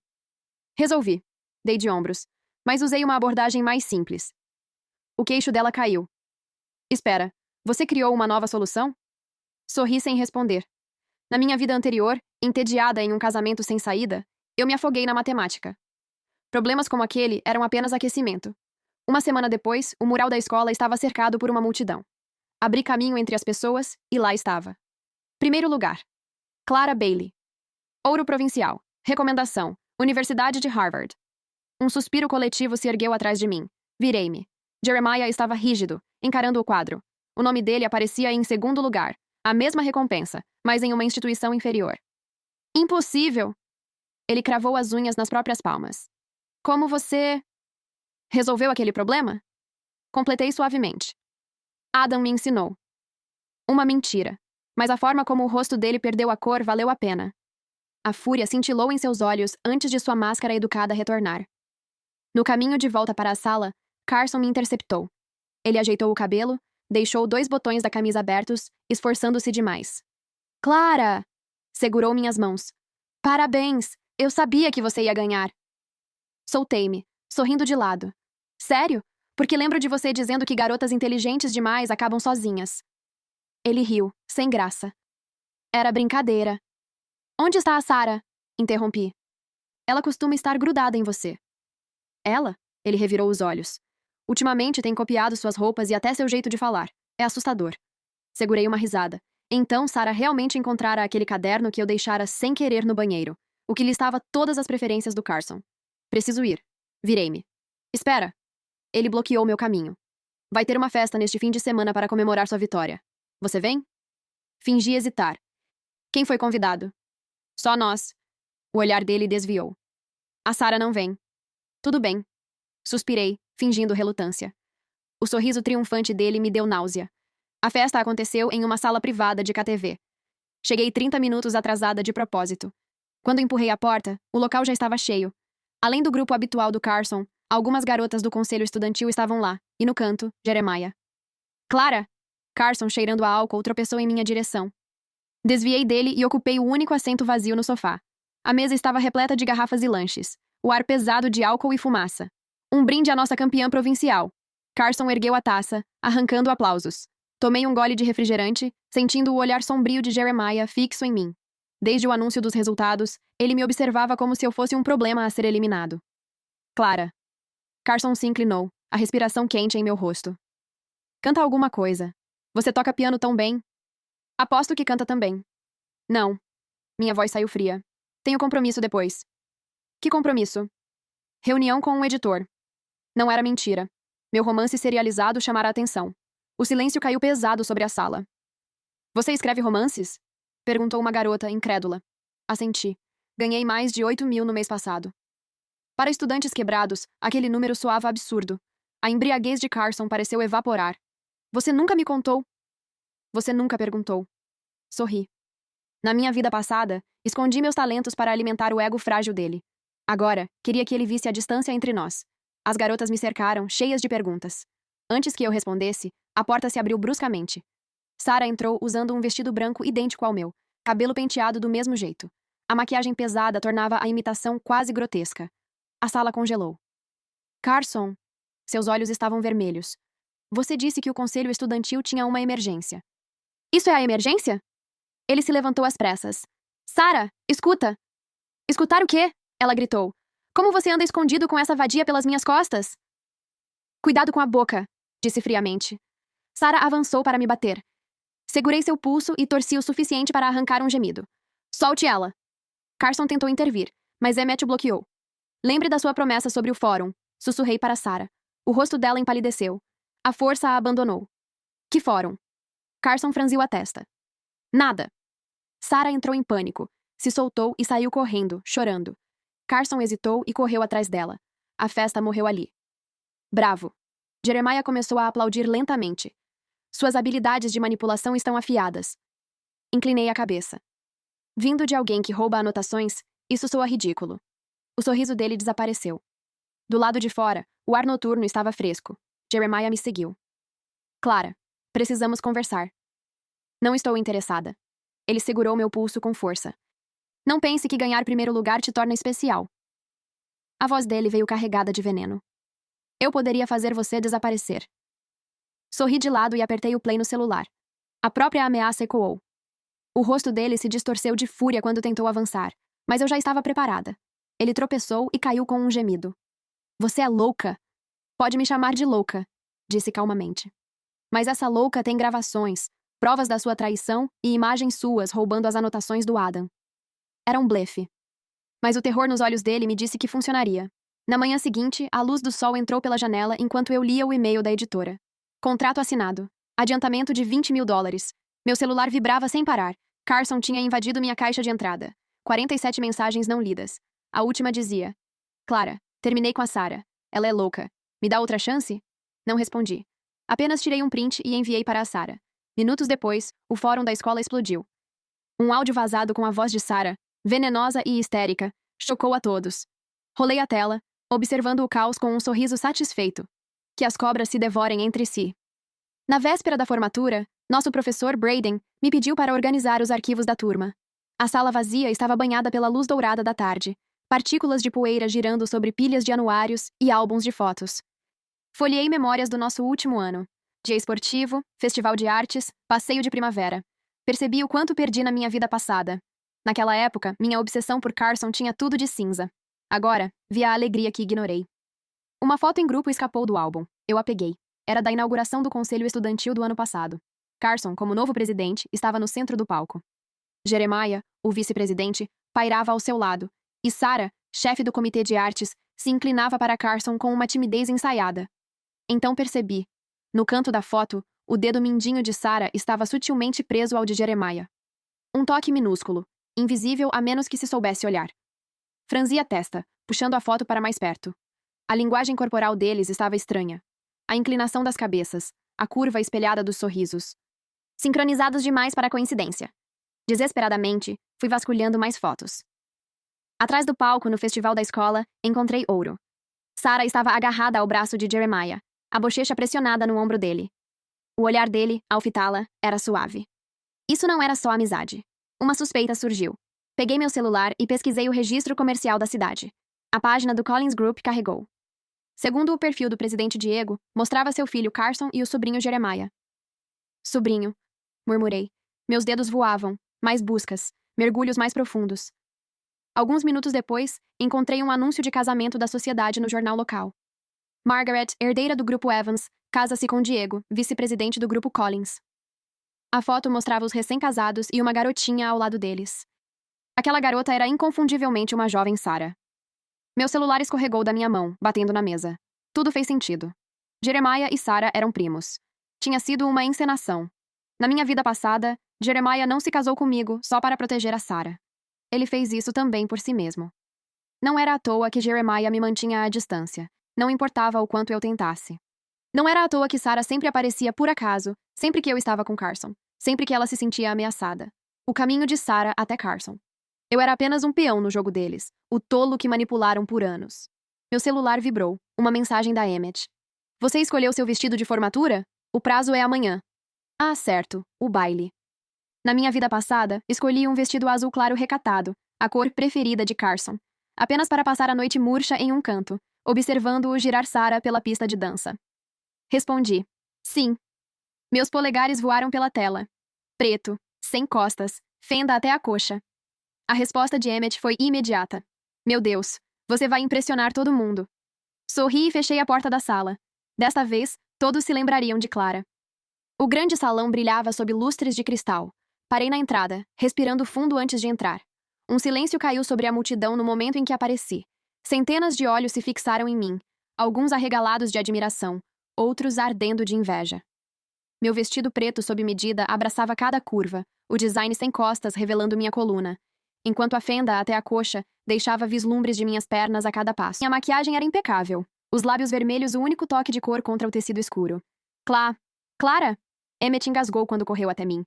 Resolvi. Dei de ombros. Mas usei uma abordagem mais simples. O queixo dela caiu. Espera, você criou uma nova solução? Sorri sem responder. Na minha vida anterior, entediada em um casamento sem saída, eu me afoguei na matemática. Problemas como aquele eram apenas aquecimento. Uma semana depois, o mural da escola estava cercado por uma multidão. Abri caminho entre as pessoas e lá estava. Primeiro lugar. Clara Bailey. Ouro provincial. Recomendação. Universidade de Harvard. Um suspiro coletivo se ergueu atrás de mim. Virei-me. Jeremiah estava rígido, encarando o quadro. O nome dele aparecia em segundo lugar. A mesma recompensa, mas em uma instituição inferior. Impossível! Ele cravou as unhas nas próprias palmas. Como você resolveu aquele problema? Completei suavemente. Adam me ensinou. Uma mentira. Mas a forma como o rosto dele perdeu a cor valeu a pena. A fúria cintilou em seus olhos antes de sua máscara educada retornar. No caminho de volta para a sala, Carson me interceptou. Ele ajeitou o cabelo, deixou 2 botões da camisa abertos, esforçando-se demais. Clara! Segurou minhas mãos. Parabéns! Eu sabia que você ia ganhar. Soltei-me, sorrindo de lado. Sério? Porque lembro de você dizendo que garotas inteligentes demais acabam sozinhas. Ele riu, sem graça. Era brincadeira. Onde está a Sarah? Interrompi. Ela costuma estar grudada em você. Ela? Ele revirou os olhos. Ultimamente tem copiado suas roupas e até seu jeito de falar. É assustador. Segurei uma risada. Então Sarah realmente encontrara aquele caderno que eu deixara sem querer no banheiro, o que listava todas as preferências do Carson. Preciso ir. Virei-me. Espera. Ele bloqueou meu caminho. Vai ter uma festa neste fim de semana para comemorar sua vitória. Você vem? Fingi hesitar. Quem foi convidado? Só nós. O olhar dele desviou. A Sarah não vem. Tudo bem. Suspirei, fingindo relutância. O sorriso triunfante dele me deu náusea. A festa aconteceu em uma sala privada de KTV. Cheguei 30 minutos atrasada de propósito. Quando empurrei a porta, o local já estava cheio. Além do grupo habitual do Carson, algumas garotas do conselho estudantil estavam lá, e no canto, Jeremiah. Clara! Carson, cheirando a álcool, tropeçou em minha direção. Desviei dele e ocupei o único assento vazio no sofá. A mesa estava repleta de garrafas e lanches, o ar pesado de álcool e fumaça. Um brinde à nossa campeã provincial. Carson ergueu a taça, arrancando aplausos. Tomei um gole de refrigerante, sentindo o olhar sombrio de Jeremiah fixo em mim. Desde o anúncio dos resultados, ele me observava como se eu fosse um problema a ser eliminado. Clara. Carson se inclinou, a respiração quente em meu rosto. Canta alguma coisa. Você toca piano tão bem. Aposto que canta também. Não. Minha voz saiu fria. Tenho compromisso depois. Que compromisso? Reunião com um editor. Não era mentira. Meu romance serializado chamara a atenção. O silêncio caiu pesado sobre a sala. Você escreve romances? Perguntou uma garota, incrédula. Assenti. Ganhei mais de 8.000 no mês passado. Para estudantes quebrados, aquele número soava absurdo. A embriaguez de Carson pareceu evaporar. Você nunca me contou? Você nunca perguntou. Sorri. Na minha vida passada, escondi meus talentos para alimentar o ego frágil dele. Agora, queria que ele visse a distância entre nós. As garotas me cercaram, cheias de perguntas. Antes que eu respondesse, a porta se abriu bruscamente. Sarah entrou usando um vestido branco idêntico ao meu, cabelo penteado do mesmo jeito. A maquiagem pesada tornava a imitação quase grotesca. A sala congelou. Carson. Seus olhos estavam vermelhos. Você disse que o conselho estudantil tinha uma emergência. Isso é a emergência? Ele se levantou às pressas. Sarah, escuta! Escutar o quê? Ela gritou. Como você anda escondido com essa vadia pelas minhas costas? Cuidado com a boca, disse friamente. Sarah avançou para me bater. Segurei seu pulso e torci o suficiente para arrancar um gemido. Solte ela. Carson tentou intervir, mas Emmett o bloqueou. Lembre da sua promessa sobre o fórum, sussurrei para Sarah. O rosto dela empalideceu. A força a abandonou. Que fórum? Carson franziu a testa. Nada. Sarah entrou em pânico, se soltou e saiu correndo, chorando. Carson hesitou e correu atrás dela. A festa morreu ali. Bravo. Jeremiah começou a aplaudir lentamente. Suas habilidades de manipulação estão afiadas. Inclinei a cabeça. Vindo de alguém que rouba anotações, isso soa ridículo. O sorriso dele desapareceu. Do lado de fora, o ar noturno estava fresco. Jeremiah me seguiu. Clara, precisamos conversar. Não estou interessada. Ele segurou meu pulso com força. Não pense que ganhar primeiro lugar te torna especial. A voz dele veio carregada de veneno. Eu poderia fazer você desaparecer. Sorri de lado e apertei o play no celular. A própria ameaça ecoou. O rosto dele se distorceu de fúria quando tentou avançar, mas eu já estava preparada. Ele tropeçou e caiu com um gemido. Você é louca. Pode me chamar de louca, disse calmamente. Mas essa louca tem gravações, provas da sua traição e imagens suas roubando as anotações do Adam. Era um blefe. Mas o terror nos olhos dele me disse que funcionaria. Na manhã seguinte, a luz do sol entrou pela janela enquanto eu lia o e-mail da editora. Contrato assinado. Adiantamento de $20.000. Meu celular vibrava sem parar. Carson tinha invadido minha caixa de entrada. 47 mensagens não lidas. A última dizia: Clara, terminei com a Sarah. Ela é louca. Me dá outra chance? Não respondi. Apenas tirei um print e enviei para a Sarah. Minutos depois, o fórum da escola explodiu. Um áudio vazado com a voz de Sarah, venenosa e histérica, chocou a todos. Rolei a tela, observando o caos com um sorriso satisfeito. Que as cobras se devorem entre si. Na véspera da formatura, nosso professor Braden me pediu para organizar os arquivos da turma. A sala vazia estava banhada pela luz dourada da tarde, partículas de poeira girando sobre pilhas de anuários e álbuns de fotos. Folheei memórias do nosso último ano. Dia esportivo, festival de artes, passeio de primavera. Percebi o quanto perdi na minha vida passada. Naquela época, minha obsessão por Carson tinha tudo de cinza. Agora, vi a alegria que ignorei. Uma foto em grupo escapou do álbum. Eu a peguei. Era da inauguração do conselho estudantil do ano passado. Carson, como novo presidente, estava no centro do palco. Jeremiah, o vice-presidente, pairava ao seu lado, e Sarah, chefe do comitê de artes, se inclinava para Carson com uma timidez ensaiada. Então percebi. No canto da foto, o dedo mindinho de Sarah estava sutilmente preso ao de Jeremiah. Um toque minúsculo, invisível a menos que se soubesse olhar. Franzi a testa, puxando a foto para mais perto. A linguagem corporal deles estava estranha. A inclinação das cabeças, a curva espelhada dos sorrisos. Sincronizados demais para coincidência. Desesperadamente, fui vasculhando mais fotos. Atrás do palco, no festival da escola, encontrei ouro. Sarah estava agarrada ao braço de Jeremiah, a bochecha pressionada no ombro dele. O olhar dele, ao fitá-la, era suave. Isso não era só amizade. Uma suspeita surgiu. Peguei meu celular e pesquisei o registro comercial da cidade. A página do Collins Group carregou. Segundo o perfil do presidente Diego, mostrava seu filho Carson e o sobrinho Jeremiah. Sobrinho, murmurei. Meus dedos voavam, mais buscas, mergulhos mais profundos. Alguns minutos depois, encontrei um anúncio de casamento da sociedade no jornal local. Margaret, herdeira do grupo Evans, casa-se com Diego, vice-presidente do grupo Collins. A foto mostrava os recém-casados e uma garotinha ao lado deles. Aquela garota era inconfundivelmente uma jovem Sarah. Meu celular escorregou da minha mão, batendo na mesa. Tudo fez sentido. Jeremiah e Sarah eram primos. Tinha sido uma encenação. Na minha vida passada, Jeremiah não se casou comigo só para proteger a Sarah. Ele fez isso também por si mesmo. Não era à toa que Jeremiah me mantinha à distância. Não importava o quanto eu tentasse. Não era à toa que Sarah sempre aparecia por acaso, sempre que eu estava com Carson, sempre que ela se sentia ameaçada. O caminho de Sarah até Carson. Eu era apenas um peão no jogo deles, o tolo que manipularam por anos. Meu celular vibrou, uma mensagem da Emmett. Você escolheu seu vestido de formatura? O prazo é amanhã. Ah, certo, o baile. Na minha vida passada, escolhi um vestido azul claro recatado, a cor preferida de Carson, apenas para passar a noite murcha em um canto, observando-o girar Sarah pela pista de dança. Respondi: sim. Meus polegares voaram pela tela. Preto, sem costas, fenda até a coxa. A resposta de Emmett foi imediata. Meu Deus, você vai impressionar todo mundo. Sorri e fechei a porta da sala. Desta vez, todos se lembrariam de Clara. O grande salão brilhava sob lustres de cristal. Parei na entrada, respirando fundo antes de entrar. Um silêncio caiu sobre a multidão no momento em que apareci. Centenas de olhos se fixaram em mim, alguns arregalados de admiração, outros ardendo de inveja. Meu vestido preto sob medida abraçava cada curva, o design sem costas revelando minha coluna, enquanto a fenda até a coxa deixava vislumbres de minhas pernas a cada passo. Minha maquiagem era impecável, os lábios vermelhos o único toque de cor contra o tecido escuro. Clara? Emmett engasgou quando correu até mim.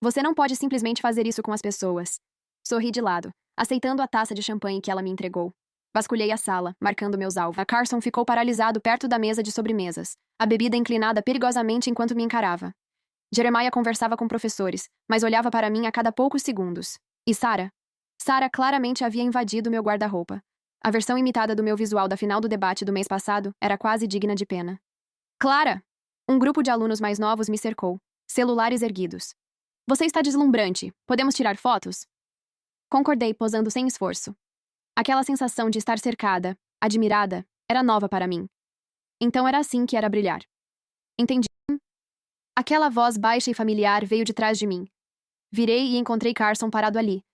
Você não pode simplesmente fazer isso com as pessoas. Sorri de lado, aceitando a taça de champanhe que ela me entregou. Vasculhei a sala, marcando meus alvos. A Carson ficou paralisado perto da mesa de sobremesas, a bebida inclinada perigosamente enquanto me encarava. Jeremiah conversava com professores, mas olhava para mim a cada poucos segundos. E Sarah? Sarah claramente havia invadido meu guarda-roupa. A versão imitada do meu visual da final do debate do mês passado era quase digna de pena. Clara! Um grupo de alunos mais novos me cercou, celulares erguidos. Você está deslumbrante. Podemos tirar fotos? Concordei, posando sem esforço. Aquela sensação de estar cercada, admirada, era nova para mim. Então era assim que era brilhar. Entendi. Aquela voz baixa e familiar veio de trás de mim. Virei e encontrei Carson parado ali.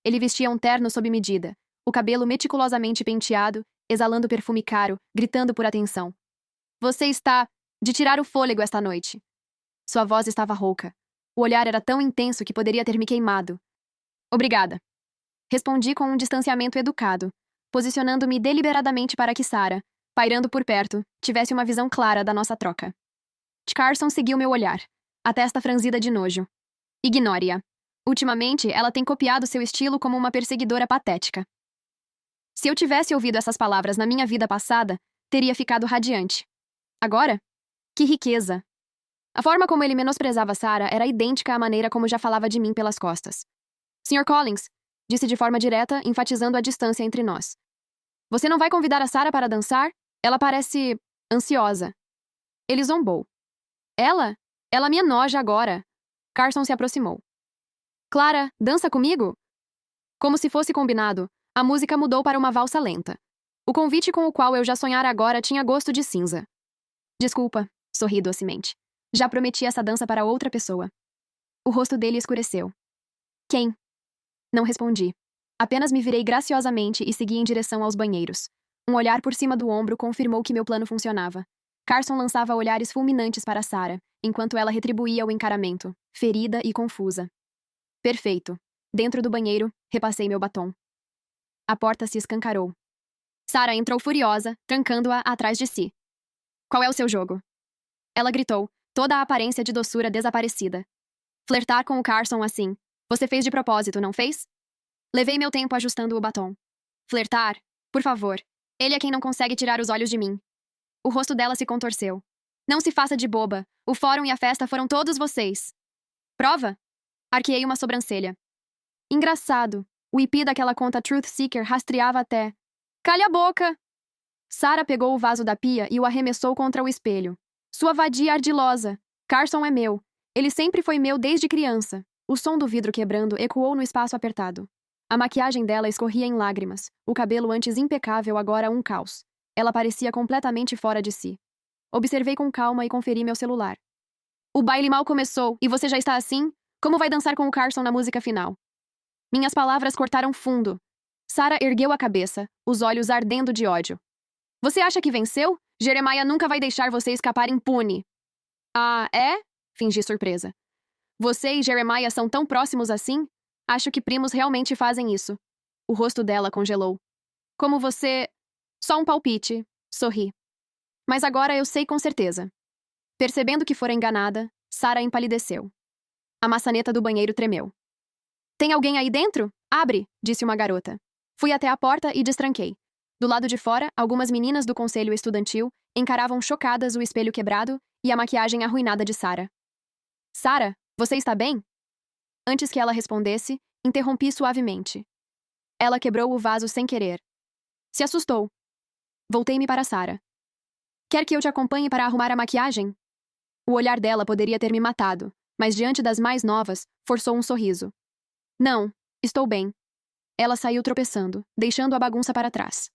Ele vestia um terno sob medida, o cabelo meticulosamente penteado, exalando perfume caro, gritando por atenção. Você está de tirar o fôlego esta noite. Sua voz estava rouca. O olhar era tão intenso que poderia ter me queimado. Obrigada. Respondi com um distanciamento educado, posicionando-me deliberadamente para que Sarah, pairando por perto, tivesse uma visão clara da nossa troca. Carson seguiu meu olhar, a testa franzida de nojo. Ignore-a. Ultimamente, ela tem copiado seu estilo como uma perseguidora patética. Se eu tivesse ouvido essas palavras na minha vida passada, teria ficado radiante. Agora? Que riqueza! A forma como ele menosprezava Sarah era idêntica à maneira como já falava de mim pelas costas. Sr. Collins, disse de forma direta, enfatizando a distância entre nós. Você não vai convidar a Sarah para dançar? Ela parece ansiosa. Ele zombou. Ela? Ela me enoja agora. Carson se aproximou. Clara, dança comigo? Como se fosse combinado, a música mudou para uma valsa lenta. O convite com o qual eu já sonhara agora tinha gosto de cinza. Desculpa, sorri docemente. Já prometi essa dança para outra pessoa. O rosto dele escureceu. Quem? Não respondi. Apenas me virei graciosamente e segui em direção aos banheiros. Um olhar por cima do ombro confirmou que meu plano funcionava. Carson lançava olhares fulminantes para Sarah, enquanto ela retribuía o encaramento, ferida e confusa. Perfeito. Dentro do banheiro, repassei meu batom. A porta se escancarou. Sarah entrou furiosa, trancando-a atrás de si. Qual é o seu jogo? Ela gritou, toda a aparência de doçura desaparecida. Flertar com o Carson assim. Você fez de propósito, não fez? Levei meu tempo ajustando o batom. Flertar? Por favor. Ele é quem não consegue tirar os olhos de mim. O rosto dela se contorceu. Não se faça de boba. O fórum e a festa foram todos vocês. Prova? Arqueei uma sobrancelha. Engraçado. O IP daquela conta Truth Seeker rastreava até. Calha a boca! Sarah pegou o vaso da pia e o arremessou contra o espelho. Sua vadia ardilosa. Carson é meu. Ele sempre foi meu desde criança. O som do vidro quebrando ecoou no espaço apertado. A maquiagem dela escorria em lágrimas, o cabelo antes impecável agora um caos. Ela parecia completamente fora de si. Observei com calma e conferi meu celular. O baile mal começou, e você já está assim? Como vai dançar com o Carson na música final? Minhas palavras cortaram fundo. Sarah ergueu a cabeça, os olhos ardendo de ódio. Você acha que venceu? Jeremiah nunca vai deixar você escapar impune. Ah, é? Fingi surpresa. Você e Jeremiah são tão próximos assim? Acho que primos realmente fazem isso. O rosto dela congelou. Como você... Só um palpite. Sorri. Mas agora eu sei com certeza. Percebendo que fora enganada, Sarah empalideceu. A maçaneta do banheiro tremeu. Tem alguém aí dentro? Abre, disse uma garota. Fui até a porta e destranquei. Do lado de fora, algumas meninas do conselho estudantil encaravam chocadas o espelho quebrado e a maquiagem arruinada de Sarah. Sarah, você está bem? Antes que ela respondesse, interrompi suavemente. Ela quebrou o vaso sem querer. Se assustou. Voltei-me para Sarah. Quer que eu te acompanhe para arrumar a maquiagem? O olhar dela poderia ter me matado, mas diante das mais novas, forçou um sorriso. Não, estou bem. Ela saiu tropeçando, deixando a bagunça para trás.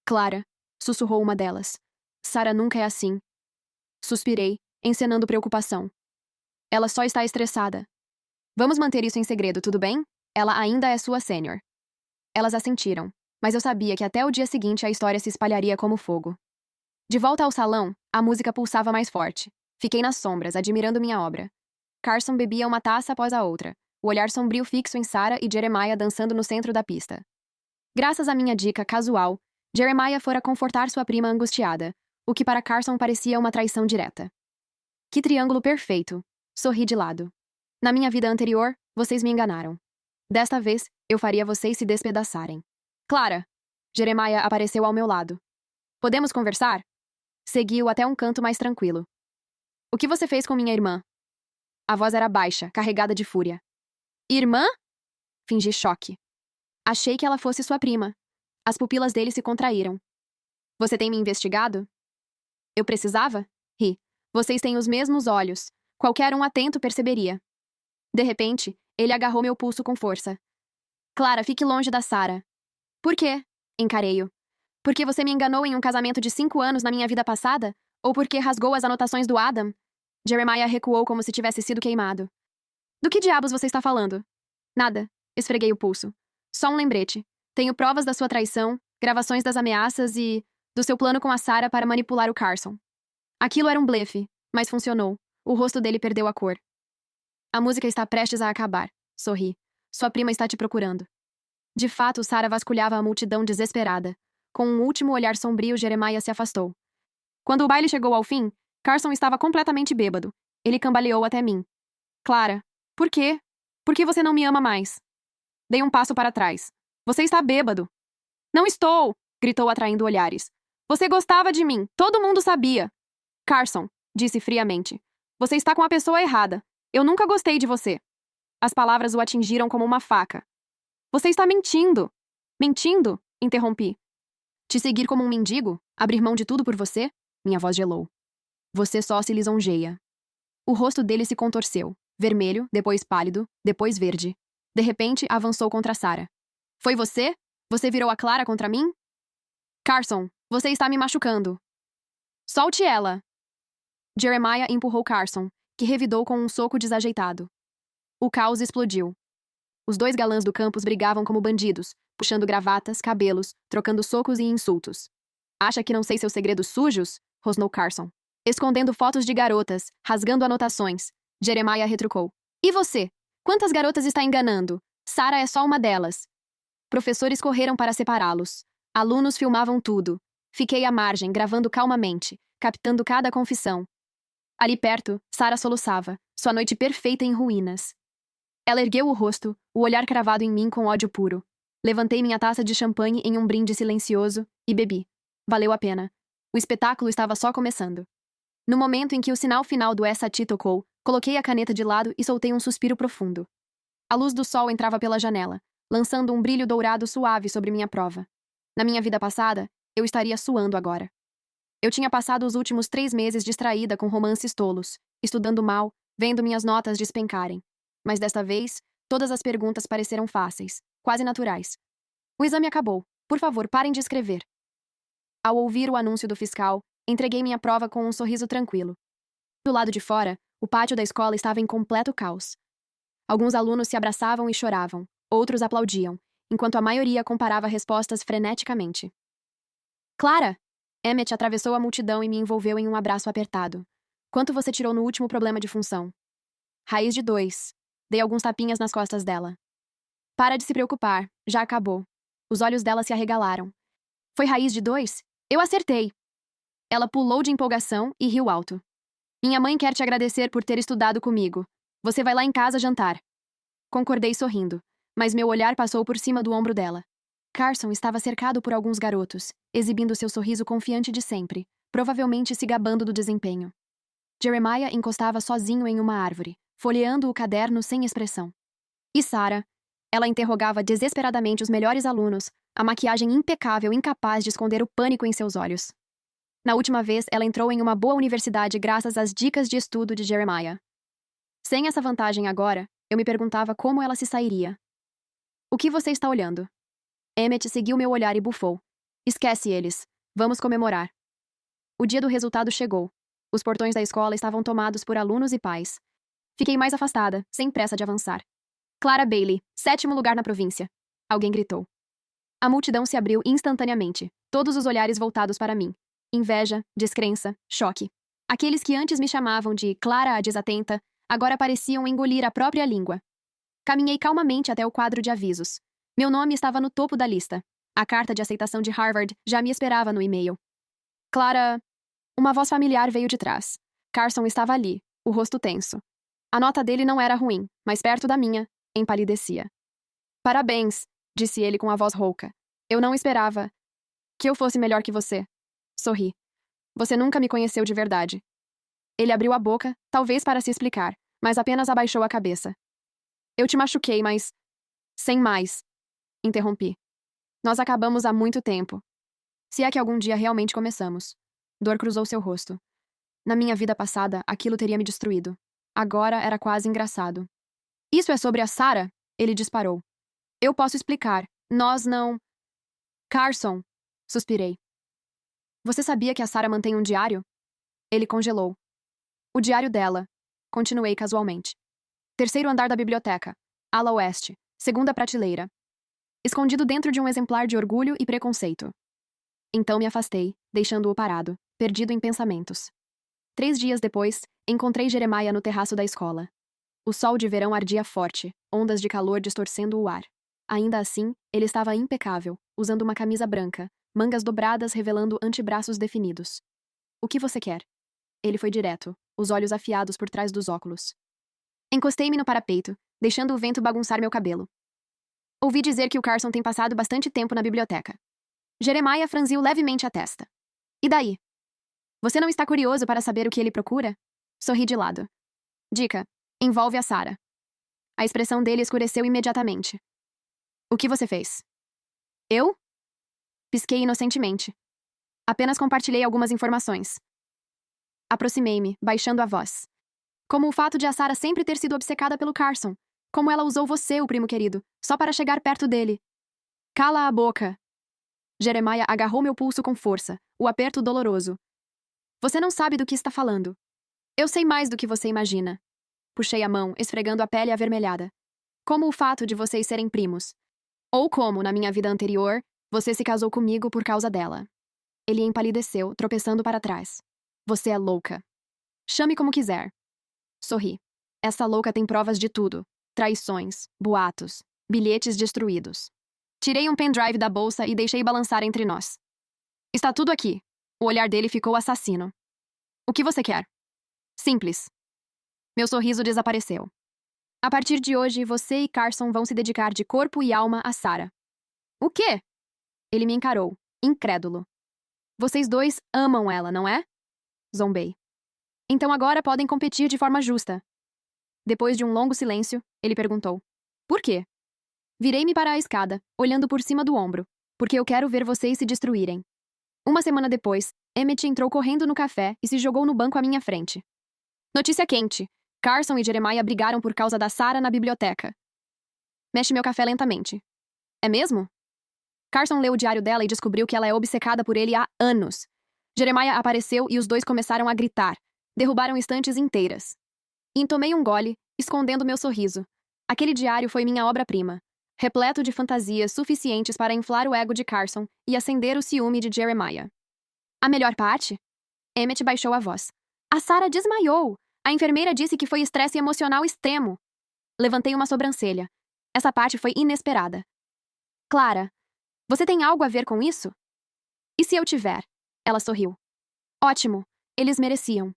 Clara, sussurrou uma delas. Sarah nunca é assim. Suspirei, encenando preocupação. Ela só está estressada. Vamos manter isso em segredo, tudo bem? Ela ainda é sua sênior. Elas assentiram, mas eu sabia que até o dia seguinte a história se espalharia como fogo. De volta ao salão, a música pulsava mais forte. Fiquei nas sombras, admirando minha obra. Carson bebia uma taça após a outra, o olhar sombrio fixo em Sarah e Jeremiah dançando no centro da pista. Graças à minha dica casual, Jeremiah fora confortar sua prima angustiada, o que para Carson parecia uma traição direta. Que triângulo perfeito! Sorri de lado. Na minha vida anterior, vocês me enganaram. Desta vez, eu faria vocês se despedaçarem. Clara! Jeremiah apareceu ao meu lado. Podemos conversar? Seguiu até um canto mais tranquilo. O que você fez com minha irmã? A voz era baixa, carregada de fúria. Irmã? Fingi choque. Achei que ela fosse sua prima. As pupilas dele se contraíram. Você tem me investigado? Eu precisava? Ri. Vocês têm os mesmos olhos. Qualquer um atento perceberia. De repente, ele agarrou meu pulso com força. Clara, fique longe da Sarah. Por quê? Encarei-o. Porque você me enganou em um casamento de 5 anos na minha vida passada? Ou porque rasgou as anotações do Adam? Jeremiah recuou como se tivesse sido queimado. Do que diabos você está falando? Nada. Esfreguei o pulso. Só um lembrete. Tenho provas da sua traição, gravações das ameaças e... do seu plano com a Sarah para manipular o Carson. Aquilo era um blefe, mas funcionou. O rosto dele perdeu a cor. A música está prestes a acabar. Sorri. Sua prima está te procurando. De fato, Sarah vasculhava a multidão desesperada. Com um último olhar sombrio, Jeremiah se afastou. Quando o baile chegou ao fim, Carson estava completamente bêbado. Ele cambaleou até mim. Clara, por quê? Por que você não me ama mais? Dei um passo para trás. Você está bêbado. Não estou! Gritou atraindo olhares. Você gostava de mim, todo mundo sabia. Carson, disse friamente. Você está com a pessoa errada. Eu nunca gostei de você. As palavras o atingiram como uma faca. Você está mentindo. Mentindo? Interrompi. Te seguir como um mendigo? Abrir mão de tudo por você? Minha voz gelou. Você só se lisonjeia. O rosto dele se contorceu. Vermelho, depois pálido, depois verde. De repente, avançou contra Sarah. Foi você? Você virou a Clara contra mim? Carson, você está me machucando. Solte ela. Jeremiah empurrou Carson, que revidou com um soco desajeitado. O caos explodiu. Os dois galãs do campus brigavam como bandidos, puxando gravatas, cabelos, trocando socos e insultos. Acha que não sei seus segredos sujos? Rosnou Carson. Escondendo fotos de garotas, rasgando anotações. Jeremiah retrucou. E você? Quantas garotas está enganando? Sarah é só uma delas. Professores correram para separá-los. Alunos filmavam tudo. Fiquei à margem, gravando calmamente, captando cada confissão. Ali perto, Sarah soluçava, sua noite perfeita em ruínas. Ela ergueu o rosto, o olhar cravado em mim com ódio puro. Levantei minha taça de champanhe em um brinde silencioso e bebi. Valeu a pena. O espetáculo estava só começando. No momento em que o sinal final do SAT tocou, coloquei a caneta de lado e soltei um suspiro profundo. A luz do sol entrava pela janela, lançando um brilho dourado suave sobre minha prova. Na minha vida passada, eu estaria suando agora. Eu tinha passado os últimos 3 meses distraída com romances tolos, estudando mal, vendo minhas notas despencarem. Mas desta vez, todas as perguntas pareceram fáceis, quase naturais. O exame acabou. Por favor, parem de escrever. Ao ouvir o anúncio do fiscal, entreguei minha prova com um sorriso tranquilo. Do lado de fora, o pátio da escola estava em completo caos. Alguns alunos se abraçavam e choravam, outros aplaudiam, enquanto a maioria comparava respostas freneticamente. Clara! Emmett atravessou a multidão e me envolveu em um abraço apertado. Quanto você tirou no último problema de função? Raiz de 2. Dei alguns tapinhas nas costas dela. Para de se preocupar, já acabou. Os olhos dela se arregalaram. Foi raiz de 2? Eu acertei! Ela pulou de empolgação e riu alto. Minha mãe quer te agradecer por ter estudado comigo. Você vai lá em casa jantar. Concordei sorrindo, mas meu olhar passou por cima do ombro dela. Carson estava cercado por alguns garotos, exibindo seu sorriso confiante de sempre, provavelmente se gabando do desempenho. Jeremiah encostava sozinho em uma árvore, folheando o caderno sem expressão. E Sarah? Ela interrogava desesperadamente os melhores alunos, a maquiagem impecável incapaz de esconder o pânico em seus olhos. Na última vez, ela entrou em uma boa universidade graças às dicas de estudo de Jeremiah. Sem essa vantagem agora, eu me perguntava como ela se sairia. O que você está olhando? Emmett seguiu meu olhar e bufou. Esquece eles. Vamos comemorar. O dia do resultado chegou. Os portões da escola estavam tomados por alunos e pais. Fiquei mais afastada, sem pressa de avançar. Clara Bailey, 7º lugar na província. Alguém gritou. A multidão se abriu instantaneamente, todos os olhares voltados para mim. Inveja, descrença, choque. Aqueles que antes me chamavam de Clara a desatenta, agora pareciam engolir a própria língua. Caminhei calmamente até o quadro de avisos. Meu nome estava no topo da lista. A carta de aceitação de Harvard já me esperava no e-mail. Clara... Uma voz familiar veio de trás. Carson estava ali, o rosto tenso. A nota dele não era ruim, mas perto da minha, empalidecia. Parabéns, disse ele com a voz rouca. Eu não esperava que eu fosse melhor que você. Sorri. Você nunca me conheceu de verdade. Ele abriu a boca, talvez para se explicar, mas apenas abaixou a cabeça. Eu te machuquei, mas... Sem mais. Interrompi. Nós acabamos há muito tempo. Se é que algum dia realmente começamos. Dor cruzou seu rosto. Na minha vida passada, aquilo teria me destruído. Agora era quase engraçado. Isso é sobre a Sarah? Ele disparou. Eu posso explicar. Nós não... Carson. Suspirei. Você sabia que a Sarah mantém um diário? Ele congelou. O diário dela. Continuei casualmente. 3º andar da biblioteca. Ala oeste. 2ª prateleira. Escondido dentro de um exemplar de orgulho e preconceito. Então me afastei, deixando-o parado, perdido em pensamentos. 3 dias depois, encontrei Jeremiah no terraço da escola. O sol de verão ardia forte, ondas de calor distorcendo o ar. Ainda assim, ele estava impecável, usando uma camisa branca, mangas dobradas revelando antebraços definidos. O que você quer? Ele foi direto, os olhos afiados por trás dos óculos. Encostei-me no parapeito, deixando o vento bagunçar meu cabelo. Ouvi dizer que o Carson tem passado bastante tempo na biblioteca. Jeremiah franziu levemente a testa. E daí? Você não está curioso para saber o que ele procura? Sorri de lado. Dica: envolve a Sarah. A expressão dele escureceu imediatamente. O que você fez? Eu? Pisquei inocentemente. Apenas compartilhei algumas informações. Aproximei-me, baixando a voz. Como o fato de a Sarah sempre ter sido obcecada pelo Carson. Como ela usou você, o primo querido, só para chegar perto dele. Cala a boca. Jeremiah agarrou meu pulso com força, o aperto doloroso. Você não sabe do que está falando. Eu sei mais do que você imagina. Puxei a mão, esfregando a pele avermelhada. Como o fato de vocês serem primos. Ou como, na minha vida anterior, você se casou comigo por causa dela. Ele empalideceu, tropeçando para trás. Você é louca. Chame como quiser. Sorri. Essa louca tem provas de tudo. Traições, boatos, bilhetes destruídos. Tirei um pendrive da bolsa e deixei balançar entre nós. Está tudo aqui. O olhar dele ficou assassino. O que você quer? Simples. Meu sorriso desapareceu. A partir de hoje, você e Carson vão se dedicar de corpo e alma a Sarah. O quê? Ele me encarou, incrédulo. Vocês dois amam ela, não é? Zombei. Então agora podem competir de forma justa. Depois de um longo silêncio, ele perguntou. Por quê? Virei-me para a escada, olhando por cima do ombro, porque eu quero ver vocês se destruírem. Uma semana depois, Emmett entrou correndo no café e se jogou no banco à minha frente. Notícia quente. Carson e Jeremiah brigaram por causa da Sarah na biblioteca. Mexe meu café lentamente. É mesmo? Carson leu o diário dela e descobriu que ela é obcecada por ele há anos. Jeremiah apareceu e os dois começaram a gritar. Derrubaram estantes inteiras. Tomei um gole, escondendo meu sorriso. Aquele diário foi minha obra-prima, repleto de fantasias suficientes para inflar o ego de Carson e acender o ciúme de Jeremiah. A melhor parte? Emmett baixou a voz. A Sarah desmaiou. A enfermeira disse que foi estresse emocional extremo. Levantei uma sobrancelha. Essa parte foi inesperada. Clara, você tem algo a ver com isso? E se eu tiver? Ela sorriu. Ótimo. Eles mereciam.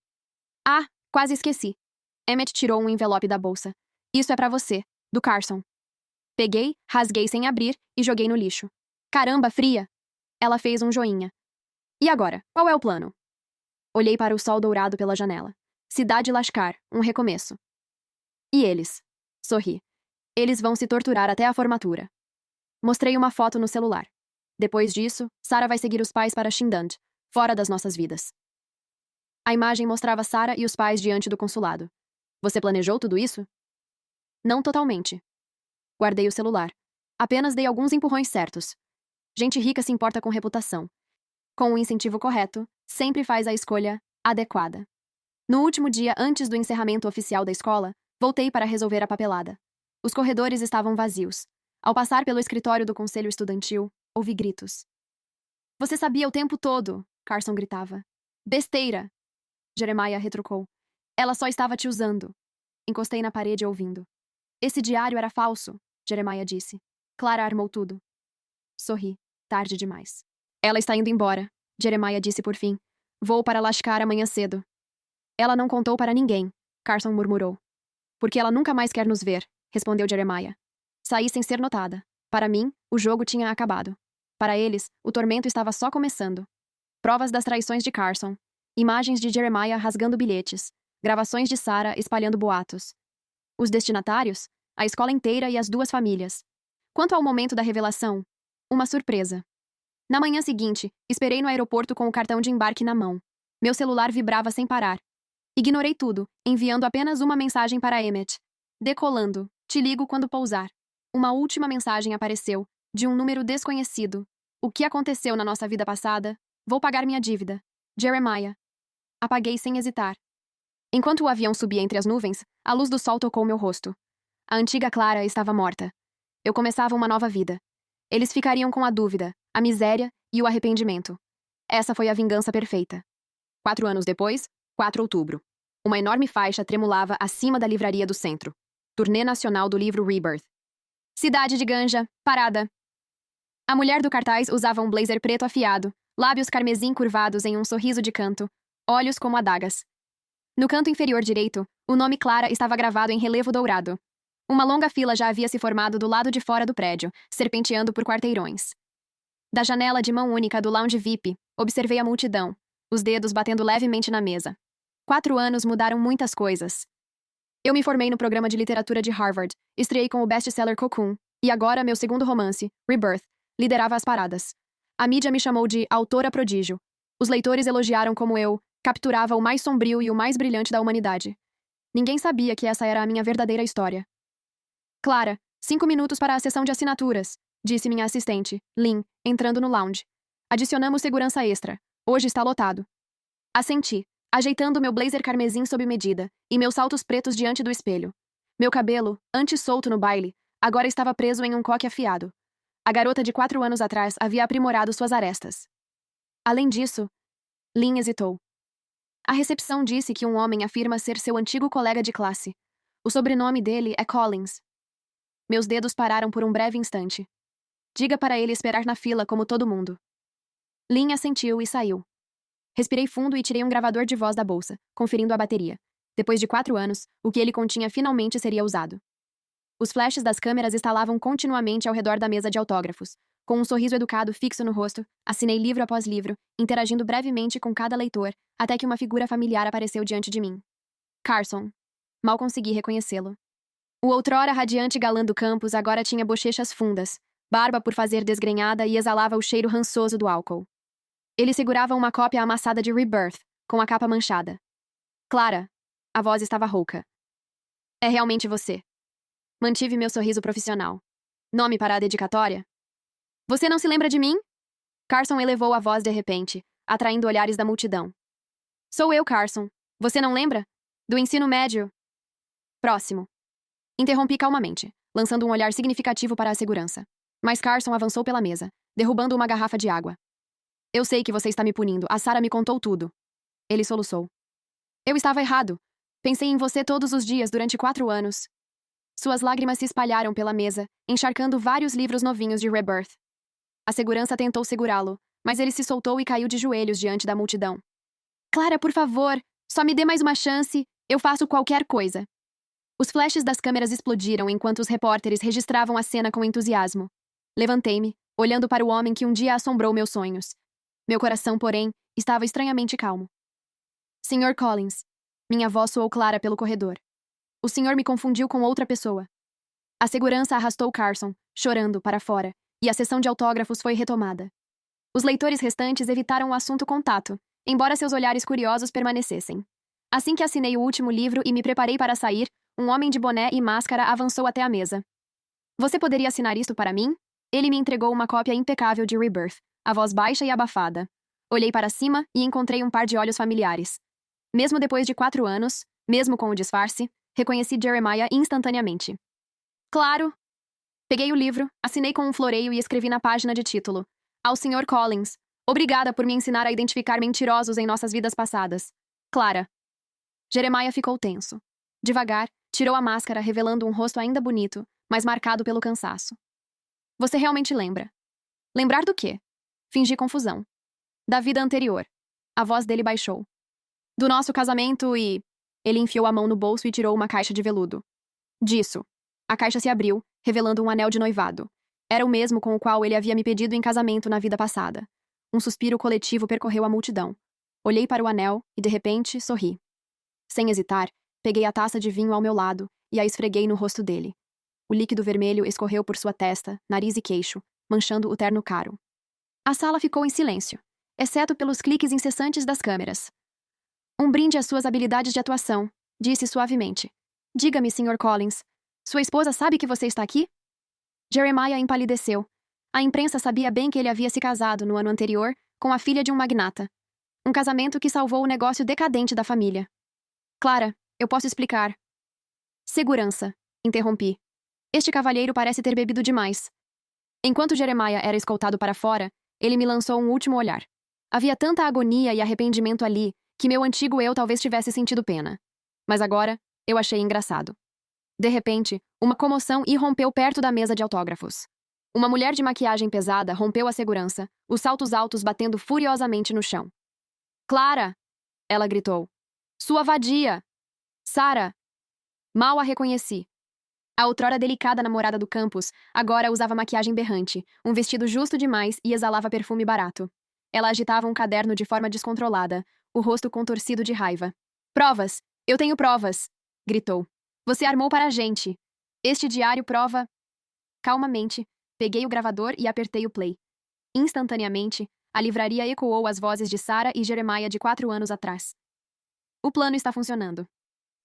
Ah, quase esqueci. Emmett tirou um envelope da bolsa. Isso é pra você, do Carson. Peguei, rasguei sem abrir e joguei no lixo. Caramba, fria! Ela fez um joinha. E agora, qual é o plano? Olhei para o sol dourado pela janela. Cidade Lashkar, um recomeço. E eles? Sorri. Eles vão se torturar até a formatura. Mostrei uma foto no celular. Depois disso, Sarah vai seguir os pais para Shindand, fora das nossas vidas. A imagem mostrava Sarah e os pais diante do consulado. Você planejou tudo isso? Não totalmente. Guardei o celular. Apenas dei alguns empurrões certos. Gente rica se importa com reputação. Com o incentivo correto, sempre faz a escolha adequada. No último dia antes do encerramento oficial da escola, voltei para resolver a papelada. Os corredores estavam vazios. Ao passar pelo escritório do conselho estudantil, ouvi gritos. Você sabia o tempo todo, Carson gritava. Besteira! Jeremiah retrucou. Ela só estava te usando. Encostei na parede ouvindo. Esse diário era falso, Jeremiah disse. Clara armou tudo. Sorri. Tarde demais. Ela está indo embora, Jeremiah disse por fim. Vou para Lashkar amanhã cedo. Ela não contou para ninguém, Carson murmurou. Porque ela nunca mais quer nos ver, respondeu Jeremiah. Saí sem ser notada. Para mim, o jogo tinha acabado. Para eles, o tormento estava só começando. Provas das traições de Carson. Imagens de Jeremiah rasgando bilhetes. Gravações de Sarah espalhando boatos. Os destinatários? A escola inteira e as duas famílias. Quanto ao momento da revelação, uma surpresa. Na manhã seguinte, esperei no aeroporto com o cartão de embarque na mão. Meu celular vibrava sem parar. Ignorei tudo, enviando apenas uma mensagem para Emmett. Decolando. Te ligo quando pousar. Uma última mensagem apareceu, de um número desconhecido. O que aconteceu na nossa vida passada? Vou pagar minha dívida. Jeremiah. Apaguei sem hesitar. Enquanto o avião subia entre as nuvens, a luz do sol tocou meu rosto. A antiga Clara estava morta. Eu começava uma nova vida. Eles ficariam com a dúvida, a miséria e o arrependimento. Essa foi a vingança perfeita. 4 anos depois, 4 de outubro. Uma enorme faixa tremulava acima da livraria do centro. Turnê nacional do livro Rebirth. Cidade de Ganja, parada. A mulher do cartaz usava um blazer preto afiado, lábios carmesim curvados em um sorriso de canto, olhos como adagas. No canto inferior direito, o nome Clara estava gravado em relevo dourado. Uma longa fila já havia se formado do lado de fora do prédio, serpenteando por quarteirões. Da janela de mão única do lounge VIP, observei a multidão, os dedos batendo levemente na mesa. 4 anos mudaram muitas coisas. Eu me formei no programa de literatura de Harvard, estreiei com o best-seller Cocoon, e agora meu segundo romance, Rebirth, liderava as paradas. A mídia me chamou de autora prodígio. Os leitores elogiaram como eu capturava o mais sombrio e o mais brilhante da humanidade. Ninguém sabia que essa era a minha verdadeira história. Clara, 5 minutos para a sessão de assinaturas, disse minha assistente, Lynn, entrando no lounge. Adicionamos segurança extra. Hoje está lotado. Assenti, ajeitando meu blazer carmesim sob medida e meus saltos pretos diante do espelho. Meu cabelo, antes solto no baile, agora estava preso em um coque afiado. A garota de 4 anos atrás havia aprimorado suas arestas. Além disso, Lynn hesitou. A recepção disse que um homem afirma ser seu antigo colega de classe. O sobrenome dele é Collins. Meus dedos pararam por um breve instante. Diga para ele esperar na fila como todo mundo. Lynn assentiu e saiu. Respirei fundo e tirei um gravador de voz da bolsa, conferindo a bateria. Depois de 4 anos, o que ele continha finalmente seria usado. Os flashes das câmeras estalavam continuamente ao redor da mesa de autógrafos. Com um sorriso educado fixo no rosto, assinei livro após livro, interagindo brevemente com cada leitor, até que uma figura familiar apareceu diante de mim. Carson. Mal consegui reconhecê-lo. O outrora radiante galã do campus agora tinha bochechas fundas, barba por fazer desgrenhada e exalava o cheiro rançoso do álcool. Ele segurava uma cópia amassada de Rebirth, com a capa manchada. Clara. A voz estava rouca. É realmente você. Mantive meu sorriso profissional. Nome para a dedicatória? Você não se lembra de mim? Carson elevou a voz de repente, atraindo olhares da multidão. Sou eu, Carson. Você não lembra? Do ensino médio. Próximo. Interrompi calmamente, lançando um olhar significativo para a segurança. Mas Carson avançou pela mesa, derrubando uma garrafa de água. Eu sei que você está me punindo. A Sarah me contou tudo. Ele soluçou. Eu estava errado. Pensei em você todos os dias durante 4 anos. Suas lágrimas se espalharam pela mesa, encharcando vários livros novinhos de Rebirth. A segurança tentou segurá-lo, mas ele se soltou e caiu de joelhos diante da multidão. Clara, por favor, só me dê mais uma chance. Eu faço qualquer coisa. Os flashes das câmeras explodiram enquanto os repórteres registravam a cena com entusiasmo. Levantei-me, olhando para o homem que um dia assombrou meus sonhos. Meu coração, porém, estava estranhamente calmo. Sr. Collins. Minha voz soou clara pelo corredor. O senhor me confundiu com outra pessoa. A segurança arrastou Carson, chorando, para fora, e a sessão de autógrafos foi retomada. Os leitores restantes evitaram o assunto contato, embora seus olhares curiosos permanecessem. Assim que assinei o último livro e me preparei para sair, um homem de boné e máscara avançou até a mesa. Você poderia assinar isto para mim? Ele me entregou uma cópia impecável de Rebirth, a voz baixa e abafada. Olhei para cima e encontrei um par de olhos familiares. Mesmo depois de 4 anos, mesmo com o disfarce, reconheci Jeremiah instantaneamente. Claro! Peguei o livro, assinei com um floreio e escrevi na página de título. Ao Sr. Collins. Obrigada por me ensinar a identificar mentirosos em nossas vidas passadas. Clara. Jeremiah ficou tenso. Devagar, tirou a máscara, revelando um rosto ainda bonito, mas marcado pelo cansaço. Você realmente lembra? Lembrar do quê? Fingi confusão. Da vida anterior. A voz dele baixou. Do nosso casamento e... Ele enfiou a mão no bolso e tirou uma caixa de veludo. Disso. A caixa se abriu, revelando um anel de noivado. Era o mesmo com o qual ele havia me pedido em casamento na vida passada. Um suspiro coletivo percorreu a multidão. Olhei para o anel e, de repente, sorri. Sem hesitar, peguei a taça de vinho ao meu lado e a esfreguei no rosto dele. O líquido vermelho escorreu por sua testa, nariz e queixo, manchando o terno caro. A sala ficou em silêncio, exceto pelos cliques incessantes das câmeras. Um brinde às suas habilidades de atuação, disse suavemente. Diga-me, Sr. Collins, sua esposa sabe que você está aqui? Jeremiah empalideceu. A imprensa sabia bem que ele havia se casado no ano anterior com a filha de um magnata. Um casamento que salvou o negócio decadente da família. Clara, eu posso explicar. Segurança, interrompi. Este cavalheiro parece ter bebido demais. Enquanto Jeremiah era escoltado para fora, ele me lançou um último olhar. Havia tanta agonia e arrependimento ali que meu antigo eu talvez tivesse sentido pena. Mas agora, eu achei engraçado. De repente, uma comoção irrompeu perto da mesa de autógrafos. Uma mulher de maquiagem pesada rompeu a segurança, os saltos altos batendo furiosamente no chão. Clara! Ela gritou. Sua vadia! Sarah! Mal a reconheci. A outrora delicada namorada do campus agora usava maquiagem berrante, um vestido justo demais e exalava perfume barato. Ela agitava um caderno de forma descontrolada, o rosto contorcido de raiva. Provas! Eu tenho provas! Gritou. Você armou para a gente. Este diário prova... Calmamente, peguei o gravador e apertei o play. Instantaneamente, a livraria ecoou as vozes de Sarah e Jeremiah de 4 anos atrás. O plano está funcionando.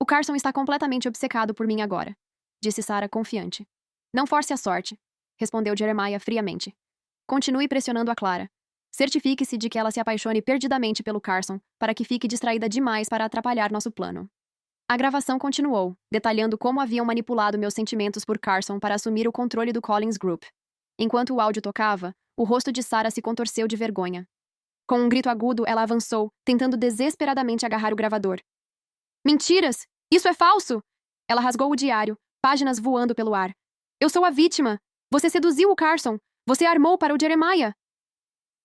O Carson está completamente obcecado por mim agora, disse Sarah confiante. Não force a sorte, respondeu Jeremiah friamente. Continue pressionando a Clara. Certifique-se de que ela se apaixone perdidamente pelo Carson, para que fique distraída demais para atrapalhar nosso plano. A gravação continuou, detalhando como haviam manipulado meus sentimentos por Carson para assumir o controle do Collins Group. Enquanto o áudio tocava, o rosto de Sarah se contorceu de vergonha. Com um grito agudo, ela avançou, tentando desesperadamente agarrar o gravador. Mentiras! Isso é falso! Ela rasgou o diário, páginas voando pelo ar. Eu sou a vítima! Você seduziu o Carson! Você armou para o Jeremiah!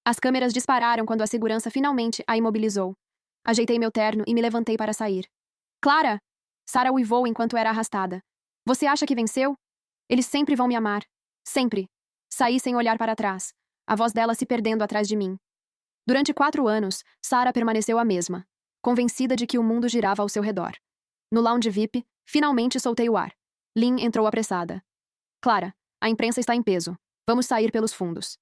As câmeras dispararam quando a segurança finalmente a imobilizou. Ajeitei meu terno e me levantei para sair. Clara! Sarah uivou enquanto era arrastada. Você acha que venceu? Eles sempre vão me amar. Sempre. Saí sem olhar para trás, a voz dela se perdendo atrás de mim. Durante 4 anos, Sarah permaneceu a mesma, convencida de que o mundo girava ao seu redor. No lounge VIP, finalmente soltei o ar. Lynn entrou apressada. Clara, a imprensa está em peso. Vamos sair pelos fundos.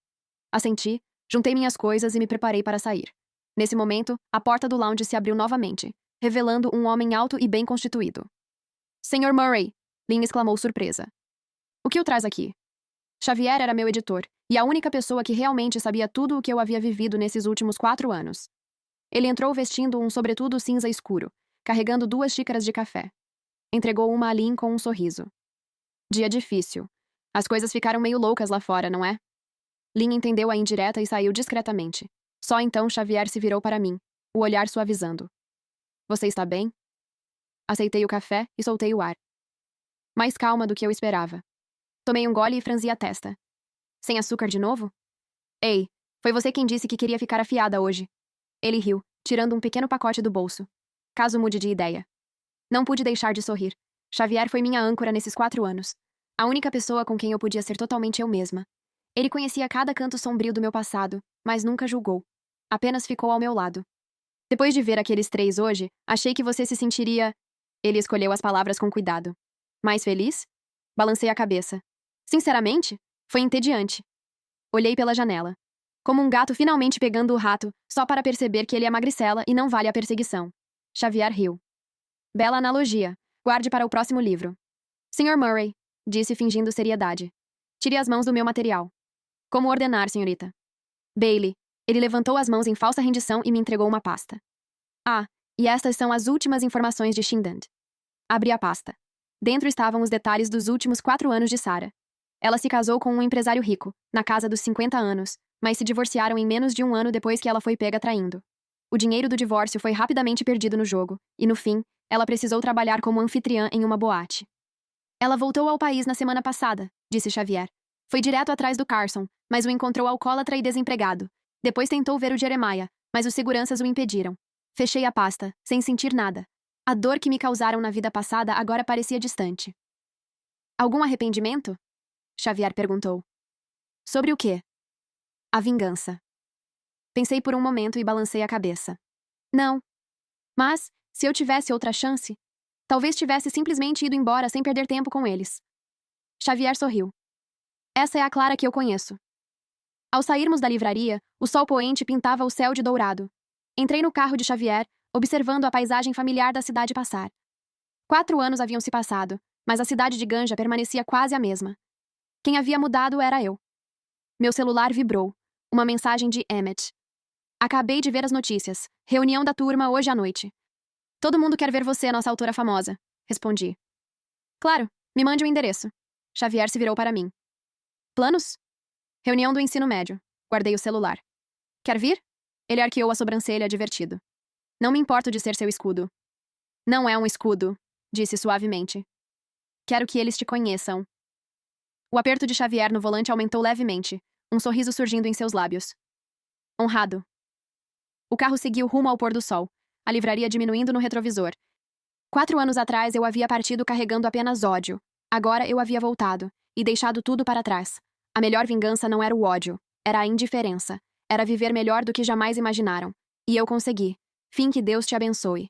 Assenti, juntei minhas coisas e me preparei para sair. Nesse momento, a porta do lounge se abriu novamente, revelando um homem alto e bem constituído. Sr. Murray! Lynn exclamou surpresa. O que o traz aqui? Xavier era meu editor, e a única pessoa que realmente sabia tudo o que eu havia vivido nesses últimos 4 anos. Ele entrou vestindo um sobretudo cinza escuro, carregando 2 xícaras de café. Entregou uma a Lynn com um sorriso. Dia difícil. As coisas ficaram meio loucas lá fora, não é? Lynn entendeu a indireta e saiu discretamente. Só então Xavier se virou para mim, o olhar suavizando. Você está bem? Aceitei o café e soltei o ar. Mais calma do que eu esperava. Tomei um gole e franzi a testa. Sem açúcar de novo? Ei, foi você quem disse que queria ficar afiada hoje. Ele riu, tirando um pequeno pacote do bolso. Caso mude de ideia. Não pude deixar de sorrir. Xavier foi minha âncora nesses 4 anos. A única pessoa com quem eu podia ser totalmente eu mesma. Ele conhecia cada canto sombrio do meu passado, mas nunca julgou. Apenas ficou ao meu lado. Depois de ver aqueles 3 hoje, achei que você se sentiria... Ele escolheu as palavras com cuidado. Mais feliz? Balancei a cabeça. Sinceramente, foi entediante. Olhei pela janela. Como um gato finalmente pegando o rato, só para perceber que ele é magricela e não vale a perseguição. Xavier riu. Bela analogia. Guarde para o próximo livro. Sr. Murray, disse fingindo seriedade. Tire as mãos do meu material. Como ordenar, senhorita? Bailey. Ele levantou as mãos em falsa rendição e me entregou uma pasta. Ah, e estas são as últimas informações de Shindand. Abri a pasta. Dentro estavam os detalhes dos últimos 4 anos de Sarah. Ela se casou com um empresário rico, na casa dos 50 anos, mas se divorciaram em menos de 1 ano depois que ela foi pega traindo. O dinheiro do divórcio foi rapidamente perdido no jogo, e no fim, ela precisou trabalhar como anfitriã em uma boate. Ela voltou ao país na semana passada, disse Xavier. Foi direto atrás do Carson, mas o encontrou alcoólatra e desempregado. Depois tentou ver o Jeremiah, mas os seguranças o impediram. Fechei a pasta, sem sentir nada. A dor que me causaram na vida passada agora parecia distante. Algum arrependimento? Xavier perguntou. Sobre o quê? A vingança. Pensei por um momento e balancei a cabeça. Não. Mas, se eu tivesse outra chance, talvez tivesse simplesmente ido embora sem perder tempo com eles. Xavier sorriu. Essa é a Clara que eu conheço. Ao sairmos da livraria, o sol poente pintava o céu de dourado. Entrei no carro de Xavier, observando a paisagem familiar da cidade passar. 4 anos haviam se passado, mas a cidade de Ganja permanecia quase a mesma. Quem havia mudado era eu. Meu celular vibrou. Uma mensagem de Emmett. Acabei de ver as notícias. Reunião da turma hoje à noite. Todo mundo quer ver você, nossa autora famosa. Respondi. Claro, me mande o endereço. Xavier se virou para mim. Planos? Reunião do ensino médio. Guardei o celular. Quer vir? Ele arqueou a sobrancelha, divertido. Não me importo de ser seu escudo. Não é um escudo, disse suavemente. Quero que eles te conheçam. O aperto de Xavier no volante aumentou levemente, um sorriso surgindo em seus lábios. Honrado. O carro seguiu rumo ao pôr do sol, a livraria diminuindo no retrovisor. 4 anos atrás eu havia partido carregando apenas ódio. Agora eu havia voltado, e deixado tudo para trás. A melhor vingança não era o ódio, era a indiferença. Era viver melhor do que jamais imaginaram. E eu consegui. Fim, que Deus te abençoe.